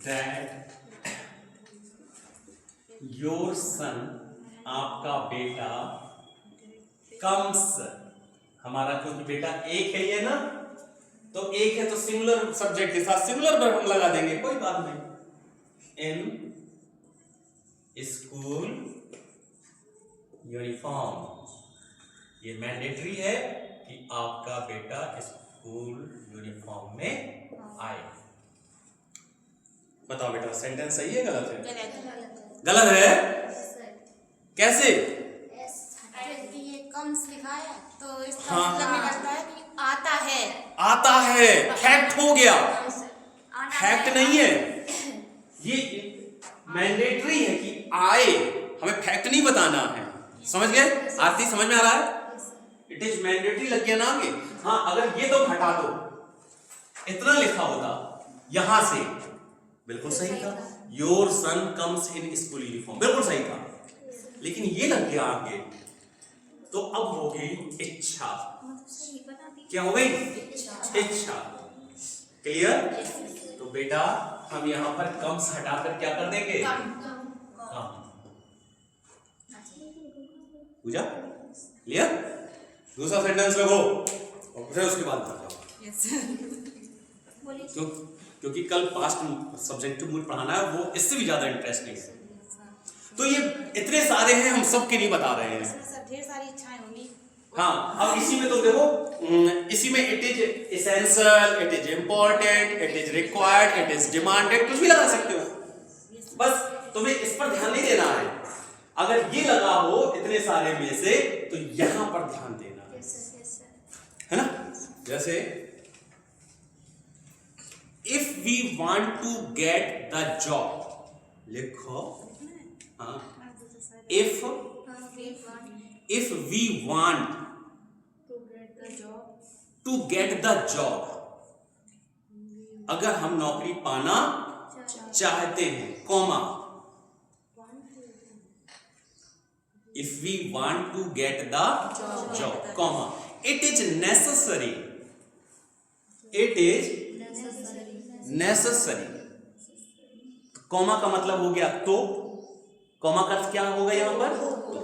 that your son, आपका बेटा, कम्स, हमारा क्योंकि बेटा एक है ये ना, तो एक है तो सिंगुलर सब्जेक्ट के साथ सिंगुलर वर्ब हम लगा देंगे, कोई बात नहीं। इन स्कूल यूनिफॉर्म, ये मैंडेटरी है कि आपका बेटा स्कूल यूनिफॉर्म में आए। बताओ बेटा, सेंटेंस सही है गलत है? गलत है। कैसे? ये कम्स लिखा है तो इसका मतलब निकलता है कि आता है। आता है, फैक्ट हो गया, फैक्ट नहीं है, ये मैंडेटरी है कि आए, हमें फैक्ट नहीं बताना है। समझ गए? आरती समझ में आ रहा है? इट इज मैंडेटरी लग गया ना आगे। हाँ, अगर ये तो हटा दो, इतना लिखा होता यहां से, बिल्कुल सही था। Your son comes in school uniform, बिल्कुल सही था। लेकिन ये लग गया आगे, तो अब हो गई इच्छा। क्या हो गई? इच्छा। क्लियर? तो बेटा हम यहां पर कम्स हटाकर क्या कर देंगे? कम। पूजा क्लियर? दूसरा सेंटेंस लगो और फिर उसके बाद बढ़ जाओ। क्योंकि कल पास्ट सब्जेक्टिव मूड पढ़ाना है, वो इससे भी ज्यादा इंटरेस्टिंग है। तो ये इतने सारे हैं, हम सब के नहीं बता रहे हैं, ढेर सारी इच्छाएं होंगी। हाँ, अब इसी में तो देखो, इसी में it is essential, it is important, it is required, it is demanded, कुछ भी लगा सकते हो। बस तुम्हें इस पर ध्यान नहीं देना है। अगर ये लगा हो इतने सारे में से, तो यहां पर ध्यान देना है ना। जैसे if we want to get the job, लिखो। हाँ, if we want to get the job, अगर हम नौकरी पाना चाहते हैं, comma, if we want to get the job, comma, it is necessary, it is necessary. Comma का मतलब हो गया तो, कॉमा का अर्थ क्या होगा यहां पर? तो।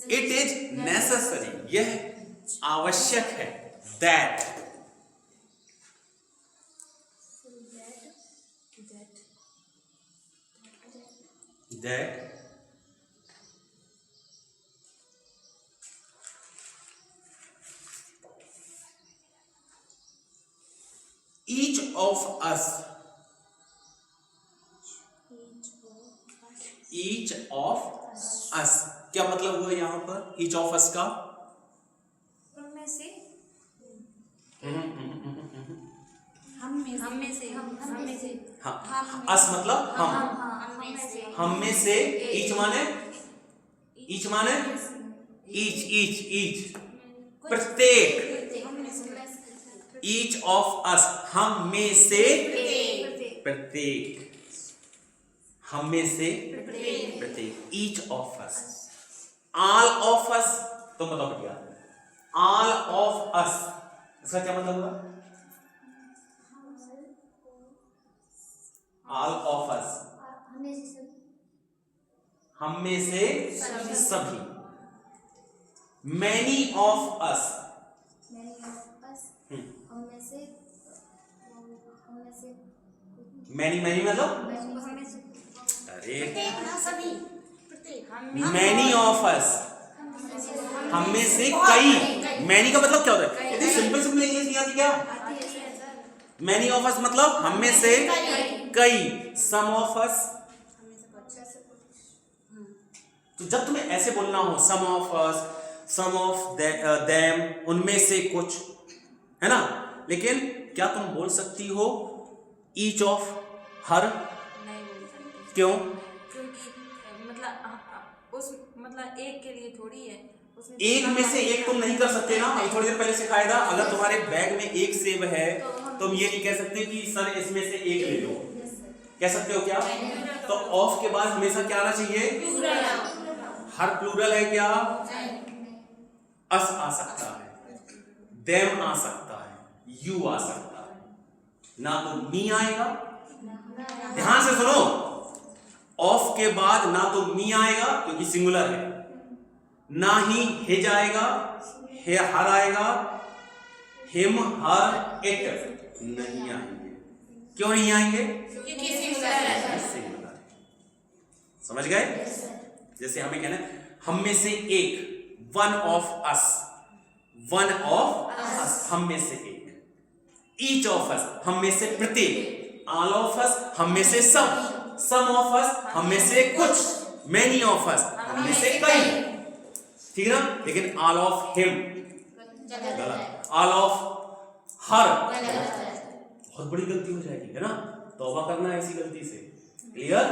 इट इज नेसेसरी, यह आवश्यक है, that that each of us, each of us क्या मतलब हुआ यहाँ पर each of us का? उनमें से हम में से हाँ, अस मतलब हम, हम में से ईच माने ईच प्रत्येक, ईच ऑफ अस हम में से प्रत्येक, हम में से प्रत्येक, each of us, all of us तो बताओ भैया, ऑल ऑफ अस इसका क्या मतलब हुआ? ऑल ऑफ अस हम में से सभी, मैनी ऑफ अस मैनी मतलब अरे मैनी ऑफ अस हम में से कई, मैनी का मतलब क्या होता है? इतनी सिंपल सिंपल इंग्लिश नहीं आती क्या? मैनी ऑफ अस मतलब हम में से कई, सम ऑफ अस, तो जब तुम्हें ऐसे बोलना हो some of us, some of them, उनमें से कुछ, है ना, लेकिन क्या तुम बोल सकती हो ईच ऑफ हर? नहीं बोल सकते। क्यों? क्योंकि उस एक के लिए थोड़ी है, एक में से एक तुम नहीं कर सकते ना, अभी थोड़ी देर पहले सिखाया था, अगर तुम्हारे बैग में एक सेब है तुम ये नहीं कह सकते कि सर इसमें से एक ले लो, कह सकते हो क्या? तो ऑफ के बाद हमेशा क्या आना चाहिए? हर प्लूरल है क्या? अस आ सकता है, देम आ सकता है, यू आ सकता है, ना तो मी आएगा, ध्यान से सुनो, ऑफ के बाद ना तो मी आएगा क्योंकि सिंगुलर है, ना ही हिज आएगा, हर आएगा, हिम हर इट नहीं आएंगे। क्यों नहीं आएंगे? क्योंकि सिंगुलर है। सिंगुलर है। समझ गए? जैसे हमें कहना है हम में से एक, one of us, one of us हम में से एक, ईच ऑफ अस हम में से प्रत्येक, ऑल ऑफ अस हम में से सब, सम ऑफ अस हम में से कुछ, मैनी ऑफ अस हम में से कई, ठीक है ना? लेकिन ऑल ऑफ हिम गलत, ऑल ऑफ हर बहुत बड़ी गलती हो जाएगी, है ना? तौबा करना है ऐसी गलती से। क्लियर?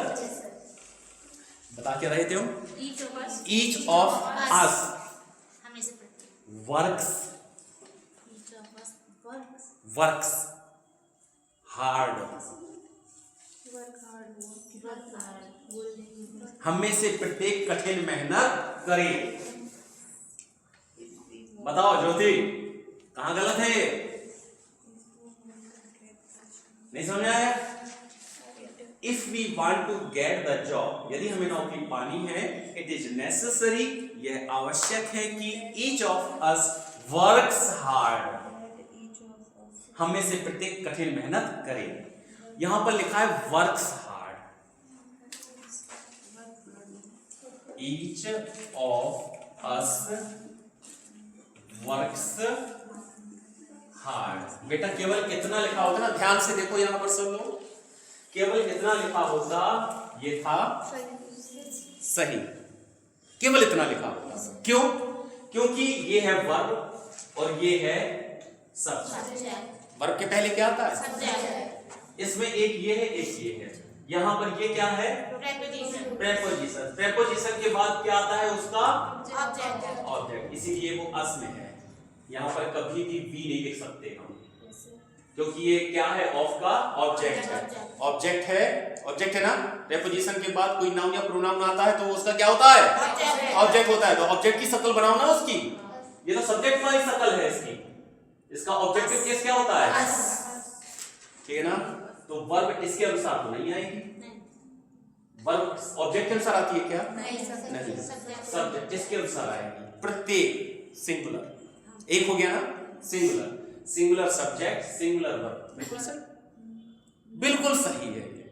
बता क्या रहे थे हम? Each of us works, works hard, हम में से प्रत्येक कठिन मेहनत करे। बताओ ज्योति, कहां गलत है? नहीं समझ आया? If we want to get the job, यदि हमें नौकरी पानी है, इट इज नेसेसरी, यह आवश्यक है कि each of us works hard, हम में से प्रत्येक कठिन मेहनत करे। यहां पर लिखा है works hard, each of us works hard. बेटा केवल कितना लिखा होता ना, ध्यान से देखो यहां पर सब लोग, केवल कितना लिखा होता, ये था सही, केवल इतना लिखा होता। क्यों? क्योंकि ये है वर्ब और ये है सब्जेक्ट। वर्ब के पहले क्या आता है? इसमें एक ये है, एक ये है, यहां पर ये क्या है? प्रेपोजिशन। प्रेपोजिशन के बाद क्या आता है? उसका ऑब्जेक्ट, इसीलिए वो अस में है। यहां पर कभी भी वी नहीं लिख सकते हम, क्योंकि ये क्या है? ऑफ का ऑब्जेक्ट है, ऑब्जेक्ट है, ऑब्जेक्ट है ना। प्रेपोजिशन के बाद कोई नाउन या प्रोनाउन आता है तो उसका क्या होता है? ऑब्जेक्ट होता है। तो ऑब्जेक्ट की शक्ल बनाओ ना उसकी, ये तो सब्जेक्ट वाली शक्ल है इसकी, इसका ऑब्जेक्टिव केस क्या होता है? ठीक है ना? तो वर्ब इसके अनुसार तो नहीं आएगी, वर्ब ऑब्जेक्ट के अनुसार आती है क्या? नहीं, सब्जेक्ट इसके अनुसार आएगी। प्रत्येक सिंगुलर, एक हो गया ना, singular, singular subject, singular verb, बिल्कुल सही है ये।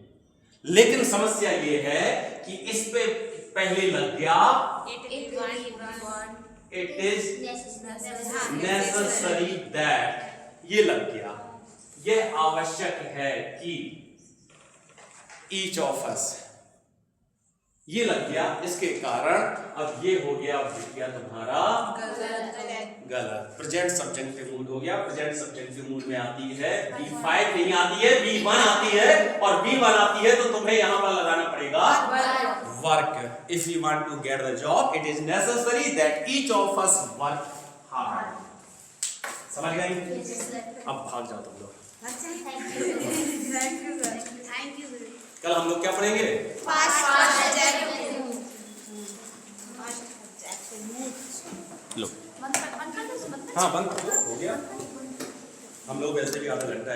लेकिन समस्या ये है कि कि इस पे पहले लग गया इट इज नेसेसरी दैट, ये लग गया, यह आवश्यक है कि ईच ऑफ अस, ये लग गया, इसके कारण अब ये हो गया तुम्हारा गलत। प्रेजेंट सब्जेक्टिव मूड हो गया। प्रेजेंट सब्जेक्टिव मूड में आती है B5 नहीं आती है, B1 आती है, और B1 आती है तो तुम्हें यहां पर लगाना पड़ेगा work. If you want to get the job it is necessary that each of us work hard. समझ गए? अब भाग जाओ तुम लोग। कल हम लोग क्या पढ़ेंगे? लो हाँ बंद हो गया। हम लोग वैसे भी आधा घंटा है।